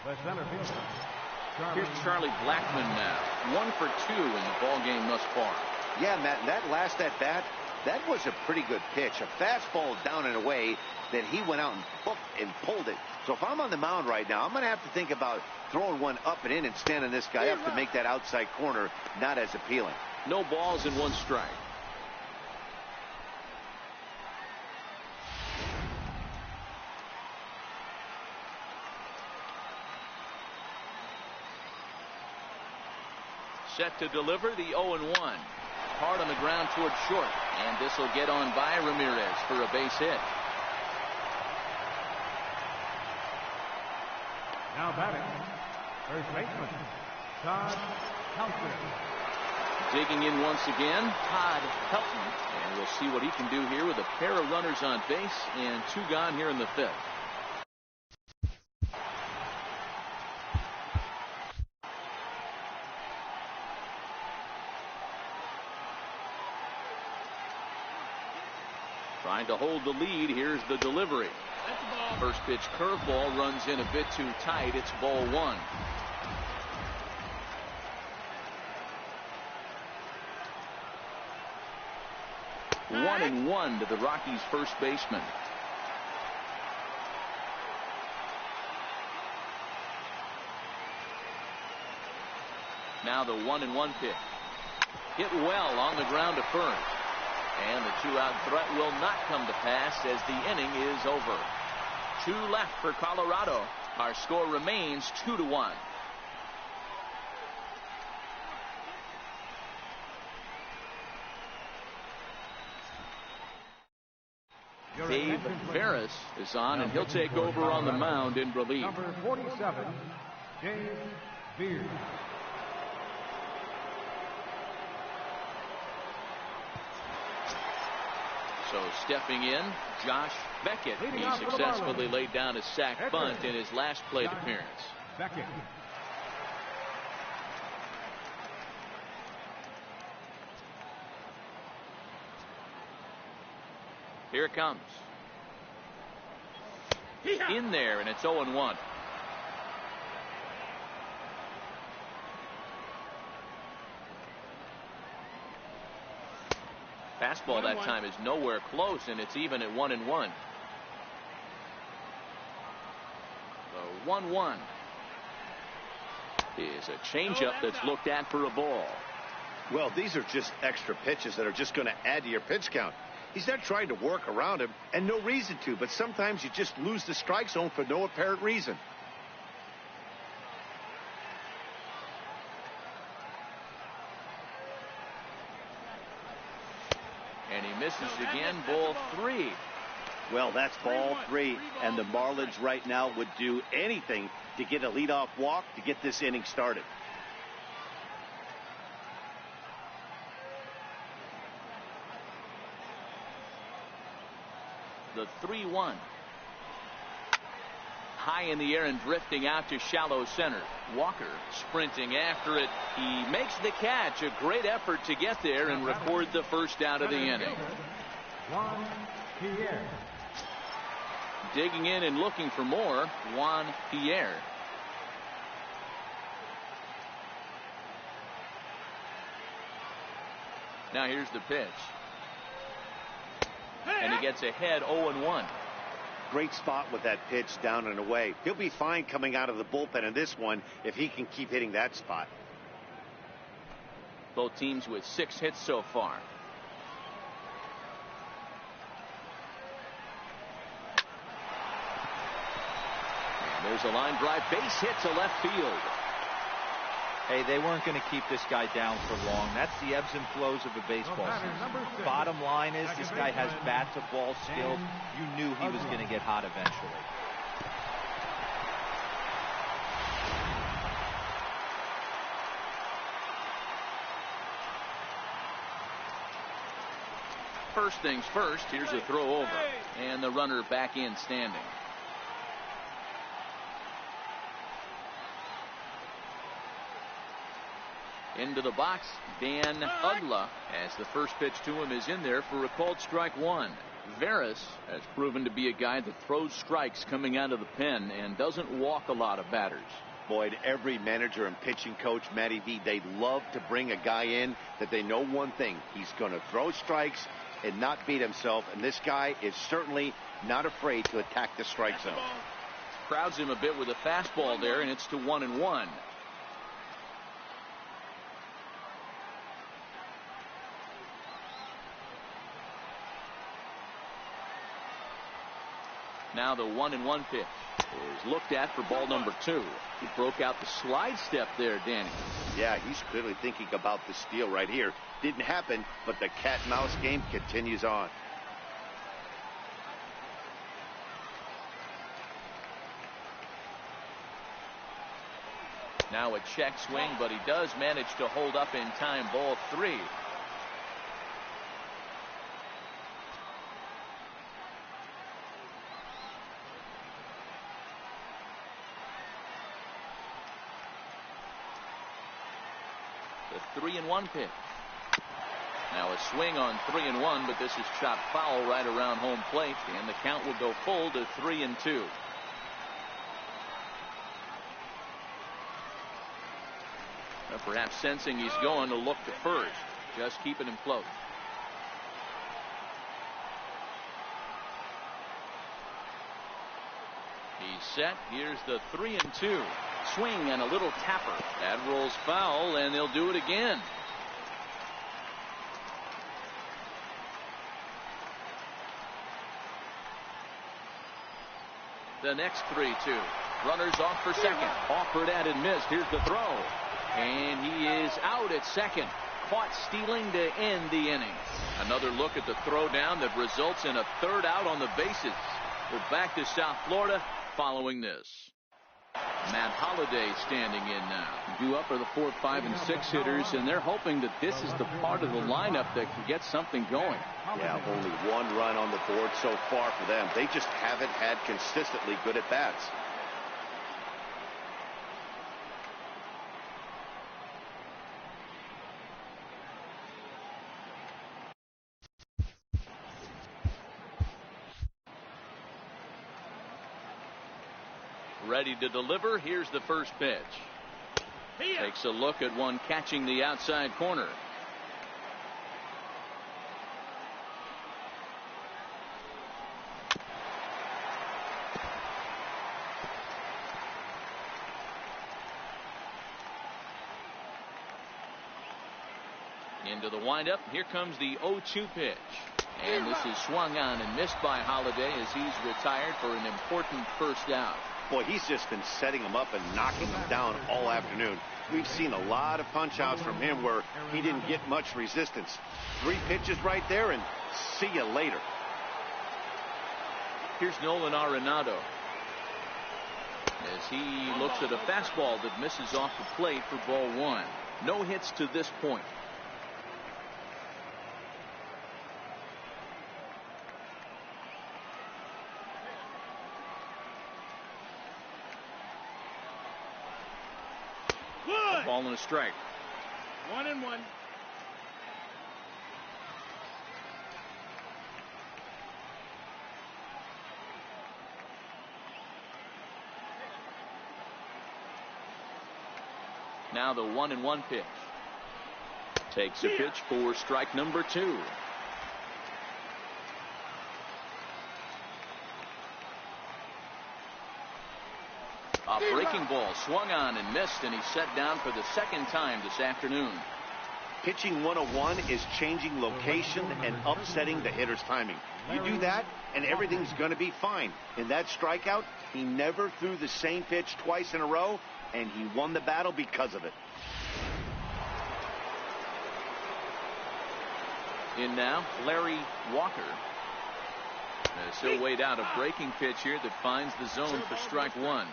the center fielder. Here's Charlie Blackmon now. 1 for 2 in the ball game thus far. Yeah, Matt, that last at bat, that was a pretty good pitch. A fastball down and away that he went out and booked and pulled it. So if I'm on the mound right now, I'm going to have to think about throwing one up and in and standing this guy up to make that outside corner not as appealing. No balls and 1 strike. Set to deliver the 0-1. Hard on the ground towards short. And this will get on by Ramirez for a base hit. Now batting, first baseman, Todd Helton. Digging in once again, Todd Helton. And we'll see what he can do here with a pair of runners on base and 2 gone here in the 5th. Trying to hold the lead. Here's the delivery. First pitch curveball runs in a bit too tight. It's ball 1. One and 1 to the Rockies' first baseman. Now the 1-1 pitch. Hit well on the ground to first. And the 2-out threat will not come to pass as the inning is over. 2 left for Colorado. Our score remains 2-1. Dave Ferris is on, and he'll take over on the mound in relief. Number 47, Dave Beard. So stepping in, Josh Beckett. He successfully laid down a sac bunt in his last plate appearance. Beckett. Here it comes. In there, and it's 0-1. Fastball that time is nowhere close, and it's even at 1-1. The 1-1 is a changeup that's looked at for a ball. Well, these are just extra pitches that are just going to add to your pitch count. He's not trying to work around him, and no reason to, but sometimes you just lose the strike zone for no apparent reason. And he misses again, ball 3. Well, that's ball 3, and the Marlins right now would do anything to get a leadoff walk to get this inning started. the 3-1. High in the air and drifting out to shallow center. Walker sprinting after it. He makes the catch. A great effort to get there and record the first out of the inning. Digging in and looking for more, Juan Pierre. Now here's the pitch. And he gets ahead 0-1. Great spot with that pitch down and away. He'll be fine coming out of the bullpen in this one if he can keep hitting that spot. Both teams with 6 hits so far. And there's a line drive, base hit to left field. Hey, they weren't going to keep this guy down for long. That's the ebbs and flows of a baseball season. Bottom line is this guy has bat to ball skills. You knew he was going to get hot eventually. First things first, here's a throw over. And the runner back in standing. Into the box, Dan Ugla, as the first pitch to him is in there for a called strike 1. Veras has proven to be a guy that throws strikes coming out of the pen and doesn't walk a lot of batters. Boyd, every manager and pitching coach, Matty V, they love to bring a guy in that they know one thing. He's going to throw strikes and not beat himself, and this guy is certainly not afraid to attack the strike zone. Crowds him a bit with a fastball there, and it's to 1-1. Now the 1-1 pitch is looked at for ball number 2. He broke out the slide step there, Danny. Yeah, he's clearly thinking about the steal right here. Didn't happen, but the cat and mouse game continues on. Now a check swing, but he does manage to hold up in time. Ball 3. The 3-1 pitch. Now a swing on 3-1, but this is chopped foul right around home plate, and the count will go full to 3-2. Perhaps sensing he's going to look to first, just keeping him close. He's set. Here's the 3-2. Swing and a little tapper. That rolls foul, and they'll do it again. The next 3-2. Runners off for second. Offered at and missed. Here's the throw. And he is out at second. Caught stealing to end the inning. Another look at the throw down that results in a third out on the bases. We're back to South Florida following this. Matt Holliday standing in now. Due up are the 4th, 5, and 6 hitters, and they're hoping that this is the part of the lineup that can get something going. Yeah, only 1 run on the board so far for them. They just haven't had consistently good at bats. Ready to deliver. Here's the first pitch. Takes a look at one catching the outside corner. Into the windup. Here comes the 0-2 pitch. And this is swung on and missed by Holliday as he's retired for an important first out. Boy, he's just been setting them up and knocking them down all afternoon. We've seen a lot of punch-outs from him where he didn't get much resistance. 3 pitches right there, and see you later. Here's Nolan Arenado as he looks at a fastball that misses off the plate for ball 1. No hits to this point. Ball and a strike. 1-1. Now the 1-1 pitch. Takes a pitch for strike number 2. A breaking ball swung on and missed, and he's set down for the second time this afternoon. Pitching 101 is changing location and upsetting the hitter's timing. You do that, and everything's going to be fine. In that strikeout, he never threw the same pitch twice in a row, and he won the battle because of it. In now, Larry Walker. As he'll wait out a breaking pitch here that finds the zone for strike 1.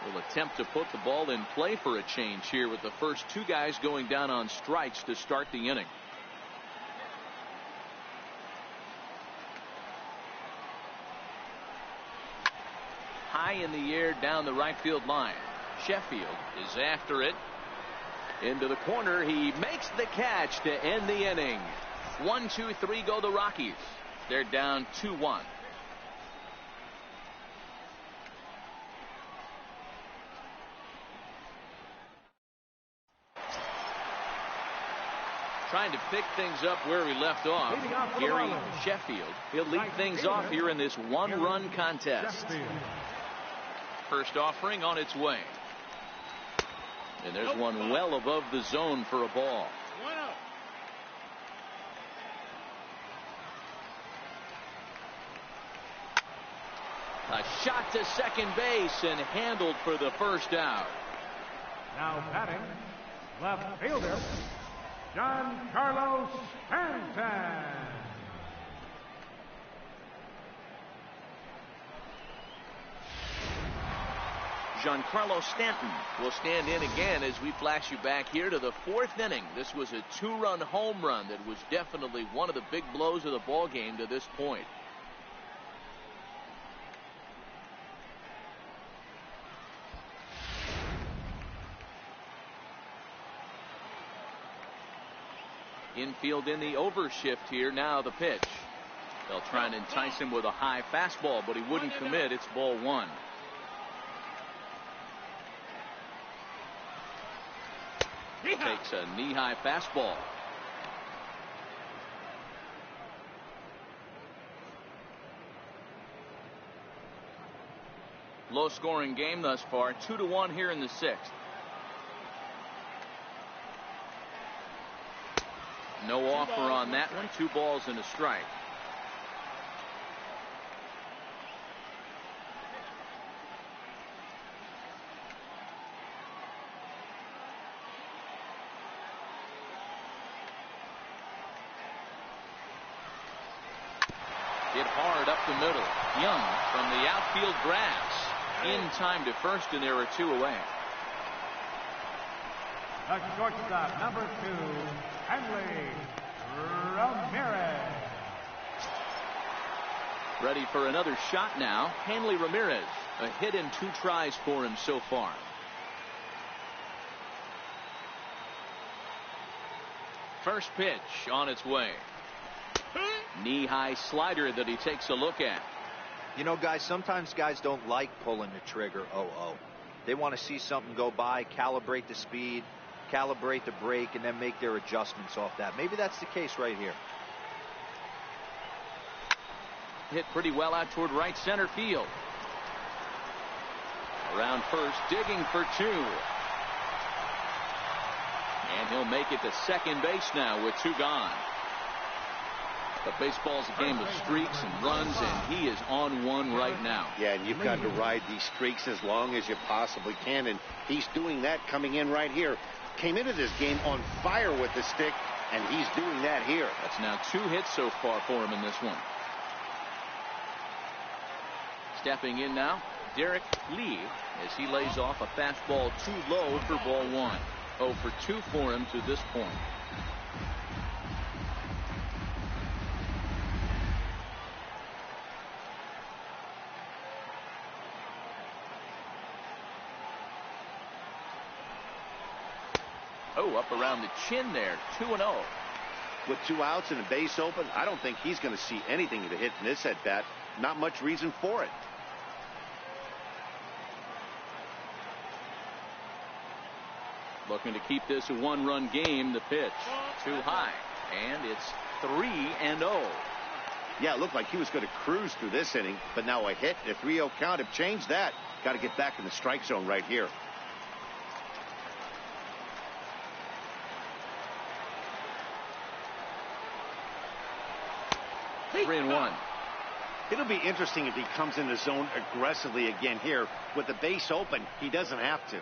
Will attempt to put the ball in play for a change here with the first 2 guys going down on strikes to start the inning. High in the air down the right field line. Sheffield is after it. Into the corner. He makes the catch to end the inning. 1-2-3 go the Rockies. They're down 2-1. Trying to pick things up where we left off. Gary Sheffield. He'll lead things off here in this 1-run contest. First offering on its way. And there's one well above the zone for a ball. 1-0. A shot to second base and handled for the first out. Now batting, left fielder, Giancarlo Stanton. Giancarlo Stanton will stand in again as we flash you back here to the 4th inning. This was a 2-run home run that was definitely one of the big blows of the ball game to this point. Infield in the overshift here. Now the pitch. They'll try and entice him with a high fastball, but he wouldn't commit. It's ball 1. Takes a knee-high fastball. Low-scoring game thus far. 2-1 here in the 6th. No offer on that one. 2 balls and a strike. Hit hard up the middle. Young from the outfield grass. In time to first, and there are 2 away. The shortstop, number 2, HANLEY, RAMIREZ. Ready for another shot now. HANLEY Ramirez. A hit in 2 tries for him so far. First pitch on its way. Knee-high slider that he takes a look at. You know, guys, sometimes guys don't like pulling the trigger 0-0. They want to see something go by, calibrate the speed, calibrate the brake, and then make their adjustments off that. Maybe that's the case right here. Hit pretty well out toward right center field. Around first, digging for 2. And he'll make it to second base now with 2 gone. But baseball's a game of streaks and runs, and he is on one right now. Yeah, and you've got to ride these streaks as long as you possibly can, and he's doing that coming in right here. Came into this game on fire with the stick, and he's doing that here. That's now 2 hits so far for him in this one. Stepping in now, Derek Lee, as he lays off a fastball too low for ball 1. 0 for 2 for him to this point. Oh, up around the chin there. 2-0. With 2 outs and a base open, I don't think he's going to see anything to hit in this at bat. Not much reason for it. Looking to keep this a 1-run game. The pitch too high, and it's 3-0. Yeah, it looked like he was going to cruise through this inning, but now a hit and a 3-0 count have changed that. Got to get back in the strike zone right here. Hey, 3-1. It'll be interesting if he comes in the zone aggressively again here. With the base open, he doesn't have to.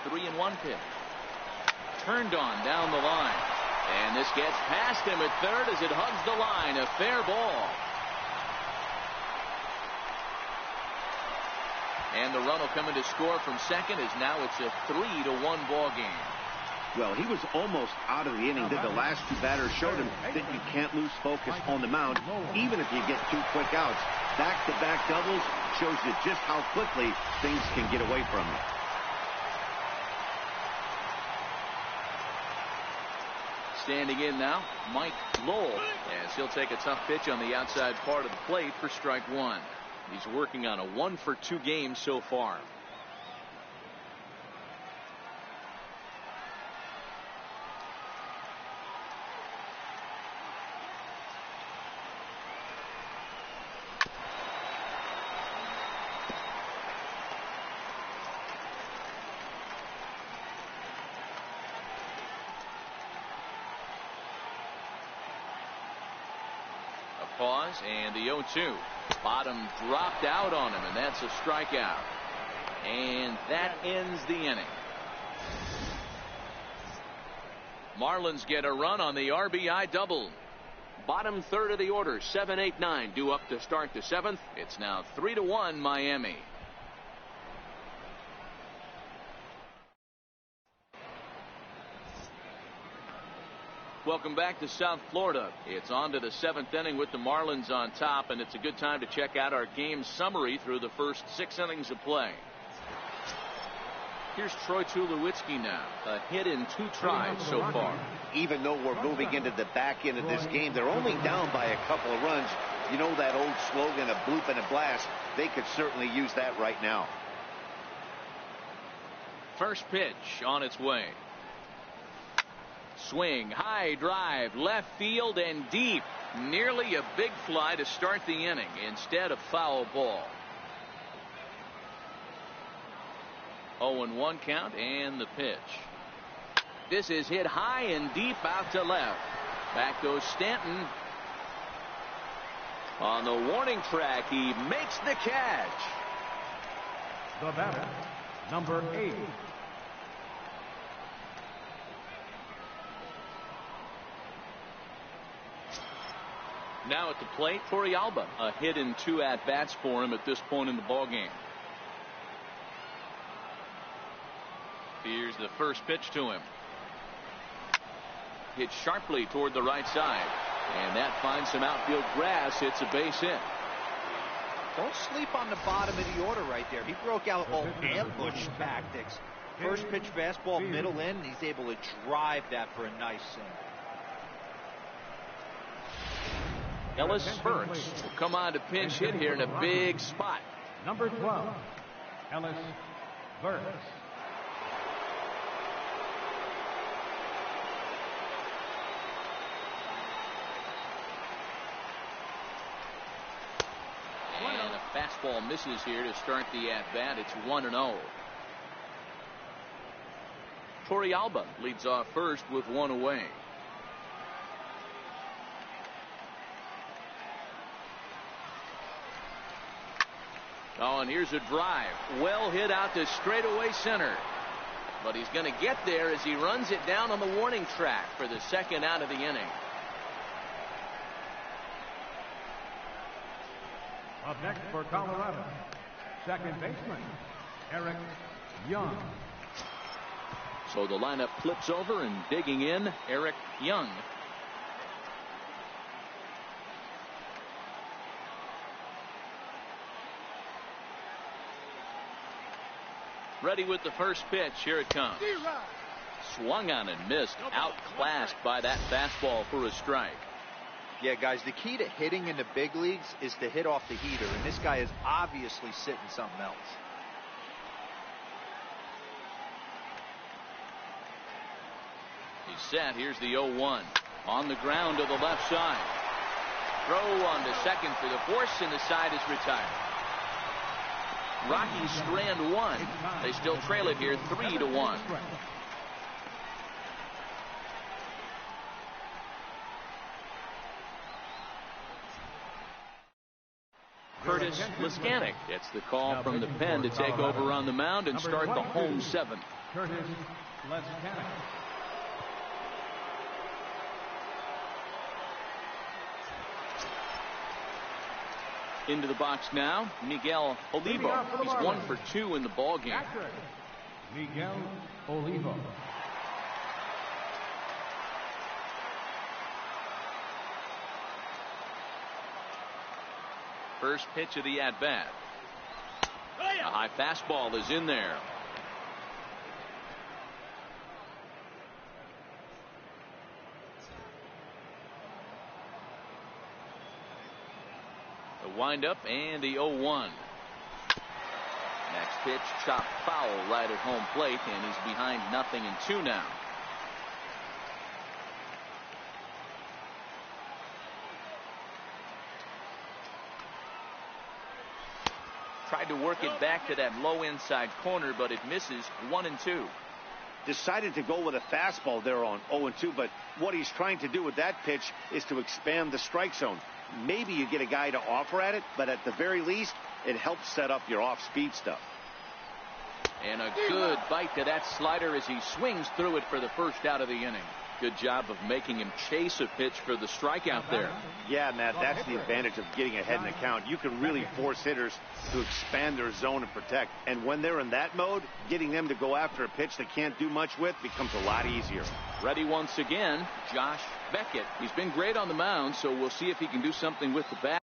The 3-1 pitch. Turned on down the line. And this gets past him at third as it hugs the line. A fair ball. And the run will come in to score from second, as now it's a 3-1 ball game. Well, he was almost out of the inning. The last 2 batters showed him that you can't lose focus on the mound, even if you get 2 quick outs. Back-to-back doubles shows you just how quickly things can get away from you. Standing in now, Mike Lowell, as he'll take a tough pitch on the outside part of the plate for strike 1. He's working on a 1-for-2 game so far. Pause, and the 0-2. Bottom dropped out on him, and that's a strikeout. And that ends the inning. Marlins get a run on the RBI double. Bottom third of the order, 7, 8, 9 due up to start the 7th. It's now 3-1 Miami. Welcome back to South Florida. It's on to the 7th inning with the Marlins on top, and it's a good time to check out our game summary through the first 6 innings of play. Here's Troy Tulowitzki now. A hit in 2 tries so far. Even though we're moving into the back end of this game, they're only down by a couple of runs. You know that old slogan, a bloop and a blast. They could certainly use that right now. First pitch on its way. Swing, high drive, left field and deep. Nearly a big fly to start the inning. Instead, a foul ball. 0-1 count, and the pitch. This is hit high and deep out to left. Back goes Stanton. On the warning track, he makes the catch. The batter, number 8. Now at the plate, Torrealba. A hit in 2 at-bats for him at this point in the ballgame. Here's the first pitch to him. Hit sharply toward the right side. And that finds some outfield grass. It's a base hit. Don't sleep on the bottom of the order right there. He broke out all ambush tactics. First pitch fastball, middle in. He's able to drive that for a nice single. Ellis Burks will come on to pinch hit here in a big spot. Number 12, Ellis Burks. And a fastball misses here to start the at-bat. It's 1-0. Torrealba leads off first with 1 away. Oh, and here's a drive. Well hit out to straightaway center. But he's going to get there as he runs it down on the warning track for the second out of the inning. Up next for Colorado, second baseman, Eric Young. So the lineup flips over, and digging in, Eric Young. Ready with the first pitch. Here it comes. Swung on and missed. Outclassed by that fastball for a strike. Yeah, guys, the key to hitting in the big leagues is to hit off the heater, and this guy is obviously sitting something else. He's set. Here's the 0-1. On the ground to the left side. Throw on to second for the force, and the side is retired. Rockies strand one. They still trail it here 3-1. Curtis Liskanek gets the call from the pen to take over on the mound and start the home seventh. Curtis Liskanek. Into the box now, Miguel Olivo. He's 1 for 2 in the ball game. Miguel Olivo. First pitch of the at-bat. A high fastball is in there. The windup and the 0-1. Next pitch chopped foul right at home plate, and he's behind 0-2 now. Tried to work it back to that low inside corner, but it misses. 1-2. Decided to go with a fastball there on 0-2, but what he's trying to do with that pitch is to expand the strike zone. Maybe you get a guy to offer at it, but at the very least, it helps set up your off-speed stuff. And a good bite to that slider as he swings through it for the first out of the inning. Good job of making him chase a pitch for the strikeout there. Yeah, Matt, that's the advantage of getting ahead in the count. You can really force hitters to expand their zone and protect. And when they're in that mode, getting them to go after a pitch they can't do much with becomes a lot easier. Ready once again, Josh Beckett. He's been great on the mound, so we'll see if he can do something with the bat.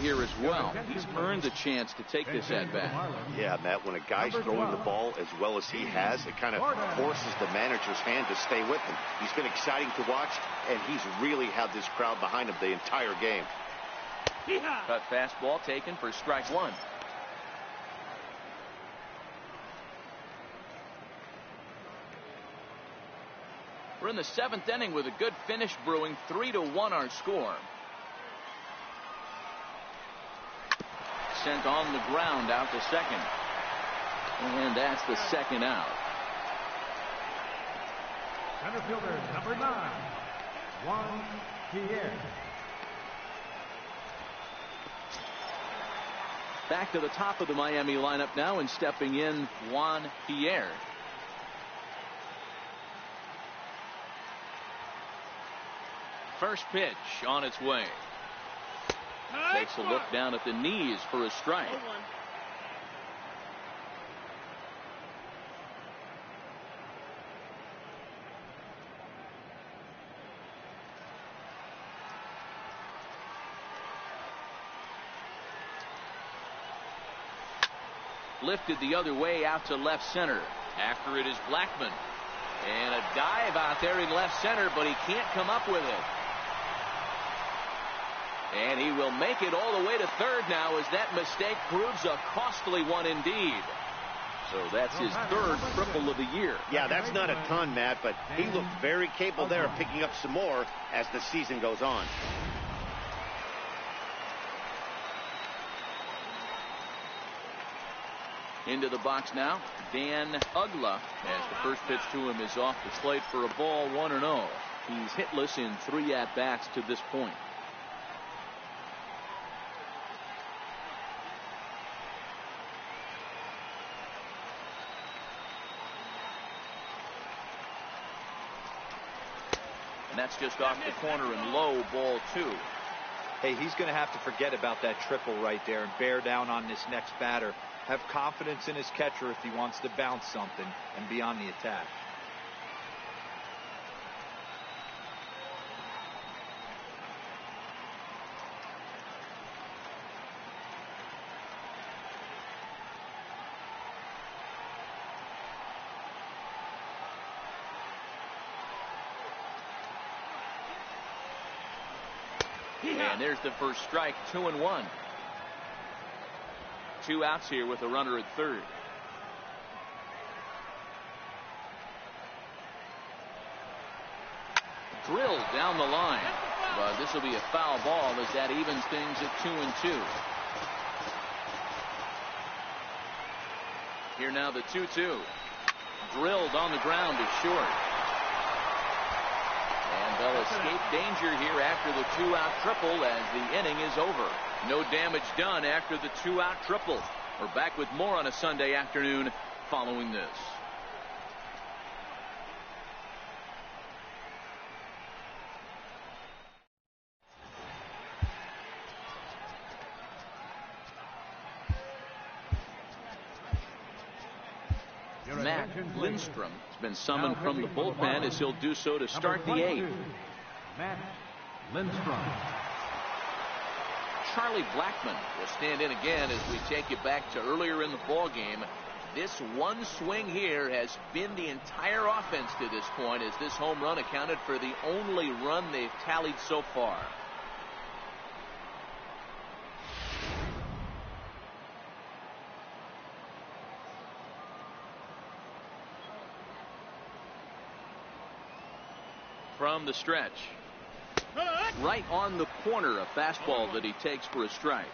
Here as well. He's earned the chance to take this at bat. Yeah, Matt, when a guy's throwing the ball as well as he has, it kind of forces the manager's hand to stay with him. He's been exciting to watch, and he's really had this crowd behind him the entire game. Cut fastball taken for strike one. We're in the seventh inning with a good finish brewing. 3-1 our score. Sent on the ground out to second. And that's the second out. Center fielder number 9, Juan Pierre. Back to the top of the Miami lineup now, and stepping in, Juan Pierre. First pitch on its way. Takes a look down at the knees for a strike. Lifted the other way out to left center. After it is Blackman. And a dive out there in left center, but he can't come up with it. And he will make it all the way to third now, as that mistake proves a costly one indeed. So that's his third triple of the year. Yeah, that's not a ton, Matt, but he looked very capable there of picking up some more as the season goes on. Into the box now, Dan Ugla, as the first pitch to him is off the plate for a ball, 1-0. He's hitless in 3 at-bats to this point. And that's just off the corner and low, ball 2. Hey, he's going to have to forget about that triple right there and bear down on this next batter. Have confidence in his catcher if he wants to bounce something and be on the attack. And there's the first strike, 2-1. 2 outs here with a runner at third. Drilled down the line, but this will be a foul ball as that evens things at 2-2. Here now the 2-2. Drilled on the ground to short. And they'll escape danger here after the 2-out triple as the inning is over. No damage done after the 2-out triple. We're back with more on a Sunday afternoon following this. Matt Lindstrom has been summoned from the bullpen as he'll do so to start the 8th. Matt Lindstrom. Charlie Blackmon will stand in again as we take you back to earlier in the ball game. This one swing here has been the entire offense to this point, as this home run accounted for the only run they've tallied so far. From the stretch, right on the corner, a fastball that he takes for a strike.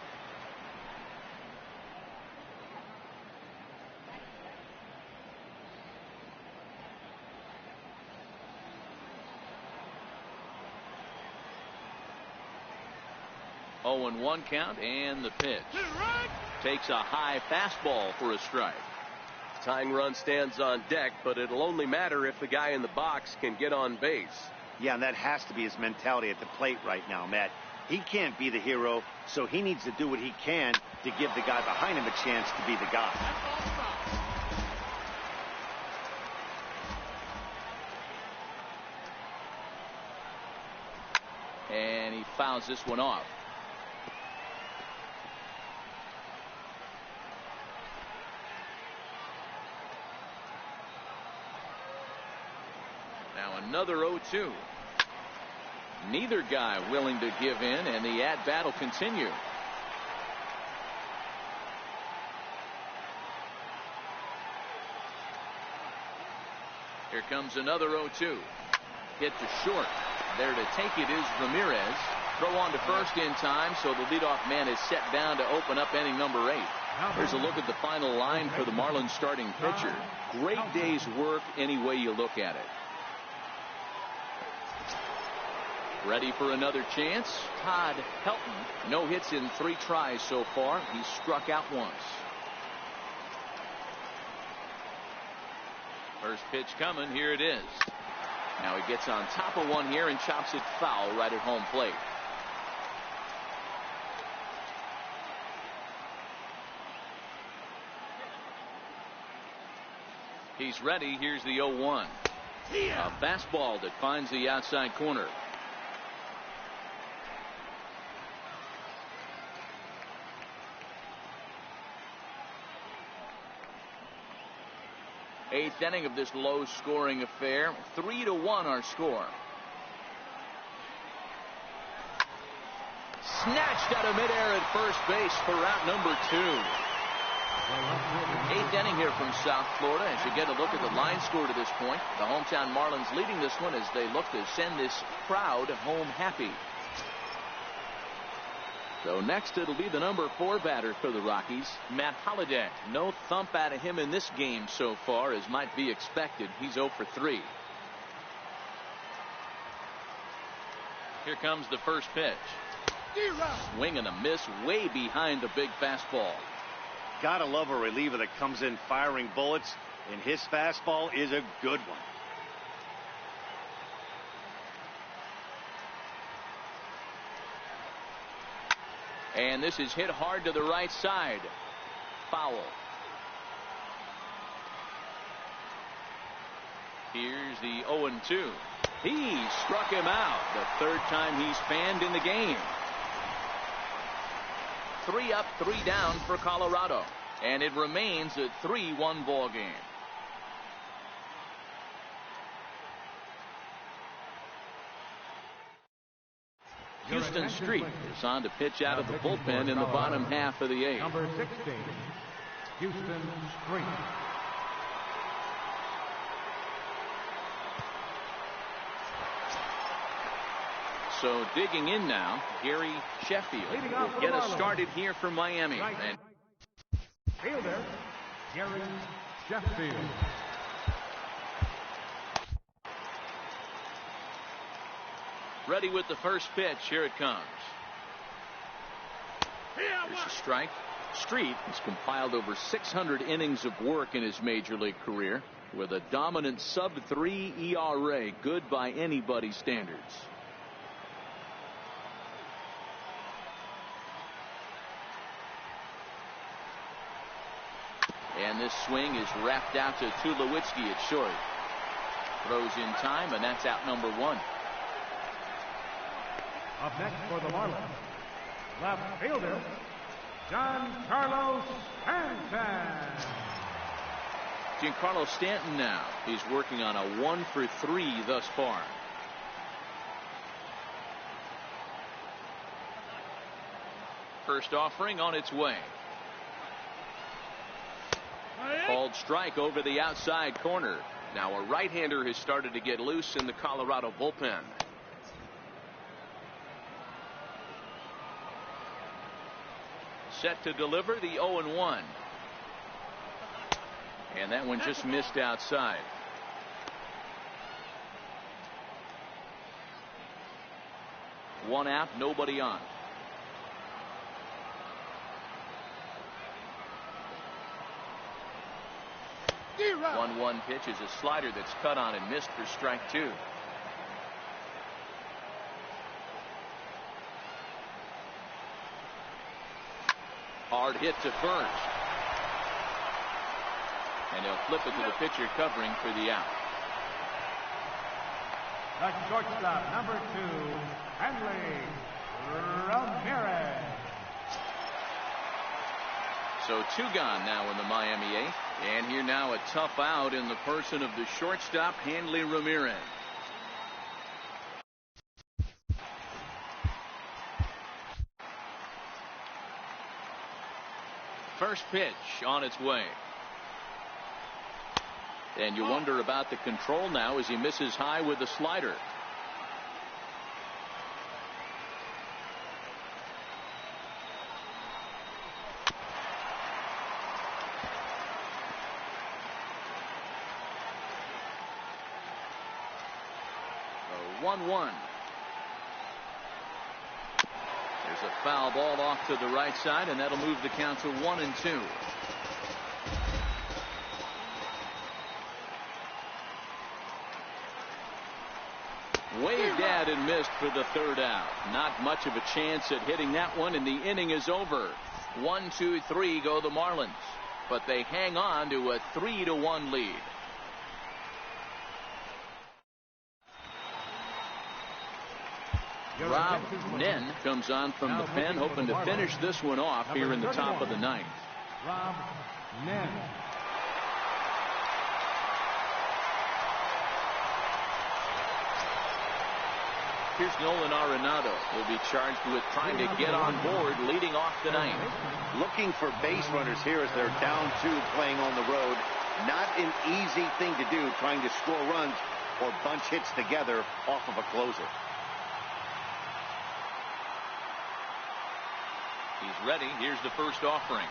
Oh, and 1 count, and the pitch. Takes a high fastball for a strike. Tying run stands on deck, but it'll only matter if the guy in the box can get on base. Yeah, and that has to be his mentality at the plate right now, Matt. He can't be the hero, so he needs to do what he can to give the guy behind him a chance to be the guy. And he fouls this one off. Now another 0-2. Neither guy willing to give in, and the at-bat will continue. Here comes another 0-2. Hit to short. There to take it is Ramirez. Throw on to first in time, so the leadoff man is set down to open up inning number 8. Here's a look at the final line for the Marlins starting pitcher. Great day's work any way you look at it. Ready for another chance? Todd Helton. No hits in 3 tries so far. He struck out once. First pitch coming. Here it is. Now he gets on top of one here and chops it foul right at home plate. He's ready. Here's the 0-1. A fastball that finds the outside corner. Eighth inning of this low-scoring affair. 3-1 our score. Snatched out of midair at first base for route number 2. Eighth inning here from South Florida. As you get a look at the line score to this point, the hometown Marlins leading this one as they look to send this crowd home happy. So next it'll be the number 4 batter for the Rockies, Matt Holliday. No thump out of him in this game so far, as might be expected. He's 0 for 3. Here comes the first pitch. Swing and a miss way behind the big fastball. Gotta love a reliever that comes in firing bullets, and his fastball is a good one. And this is hit hard to the right side. Foul. Here's the 0-2. He struck him out. The 3rd time he's fanned in the game. 3 up, 3 down for Colorado. And it remains a 3-1 ball game. Houston Street is on to pitch out of the bullpen in the bottom half of the eighth. Number 16, Houston Street. So digging in now, Gary Sheffield will get us started here for Miami. And fielder, Gary Sheffield. Ready with the first pitch. Here it comes. Here's a strike. Street has compiled over 600 innings of work in his major league career with a dominant sub-3 ERA, good by anybody's standards. And this swing is wrapped out to Tulowitzki at short. Throws in time, and that's out number one. Up next for the Marlins, left fielder, Giancarlo Stanton. Giancarlo Stanton now. He's working on a 1-for-3 thus far. First offering on its way. Called strike over the outside corner. Now a right-hander has started to get loose in the Colorado bullpen. Set to deliver the 0-1. And that one just missed outside. One out, nobody on. Zero. 1-1 pitch is a slider that's cut on and missed for strike two. Hard hit to first. And he'll flip it to the pitcher covering for the out. The shortstop, number 2, HANLEY RAMIREZ. So two gone now in the Miami eighth. And here now a tough out in the person of the shortstop, HANLEY RAMIREZ. First pitch on its way. And you wonder about the control now as he misses high with the slider. So 1-1. There's a foul ball off to the right side, and that'll move the count to 1-2. Waved at and missed for the third out. Not much of a chance at hitting that one, and the inning is over. 1-2-3 go the Marlins, but they hang on to a 3-1 lead. Rob Nen comes on from the pen, hoping to finish this one off here in the top of the ninth. Rob Nen. Here's Nolan Arenado. Will be charged with trying to get on board leading off the ninth. Looking for base runners here as they're down 2 playing on the road. Not an easy thing to do, trying to score runs or bunch hits together off of a closer. He's ready. Here's the first offering.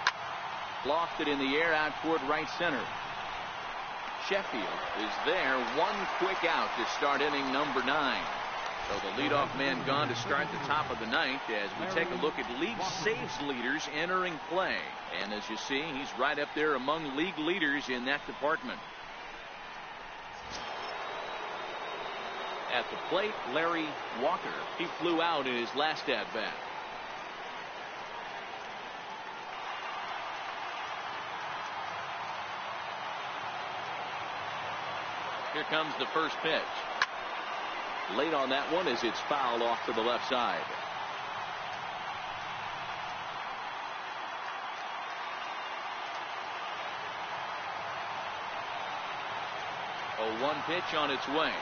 Lofted in the air out toward right center. Sheffield is there. One quick out to start inning number 9. So the leadoff man gone to start the top of the ninth as we take a look at league saves leaders entering play. And as you see, he's right up there among league leaders in that department. At the plate, Larry Walker. He flew out in his last at-bat. Here comes the first pitch. Late on that one as it's fouled off to the left side. A 1 pitch on its way.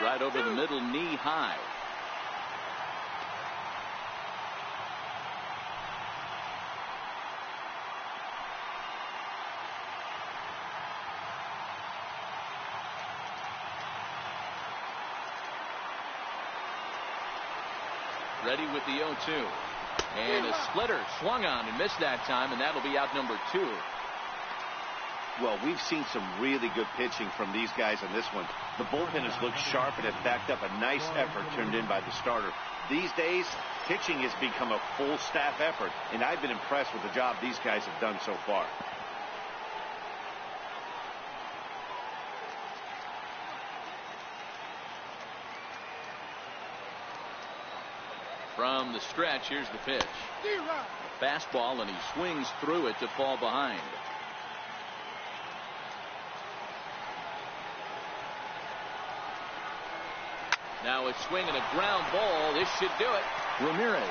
Right over the middle, knee high. Ready with the 0-2. And a splitter swung on and missed that time, and that'll be out number 2. Well, we've seen some really good pitching from these guys on this one. The bullpen has looked sharp and have backed up a nice effort turned in by the starter. These days, pitching has become a full staff effort, and I've been impressed with the job these guys have done so far. From the stretch, here's the pitch. A fastball, and he swings through it to fall behind. Now a swing and a ground ball. This should do it. Ramirez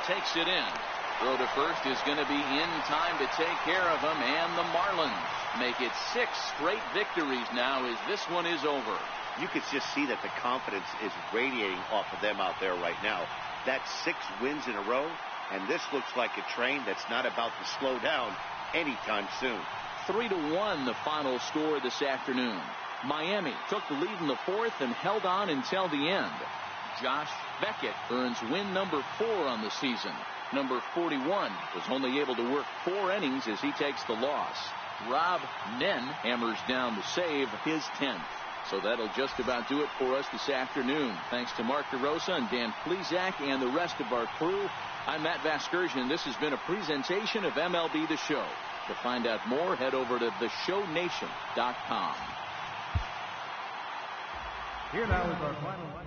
takes it in. Throw to first is going to be in time to take care of him, and the Marlins make it 6 straight victories now as this one is over. You could just see that the confidence is radiating off of them out there right now. That's 6 wins in a row, and this looks like a train that's not about to slow down anytime soon. 3-1 the final score this afternoon. Miami took the lead in the 4th and held on until the end. Josh Beckett earns win number 4 on the season. Number 41 was only able to work 4 innings as he takes the loss. Rob Nen hammers down the save, his 10th. So that'll just about do it for us this afternoon. Thanks to Mark DeRosa and Dan Plesac and the rest of our crew. I'm Matt Vasgersian. This has been a presentation of MLB The Show. To find out more, head over to theshownation.com. Here now is our final line.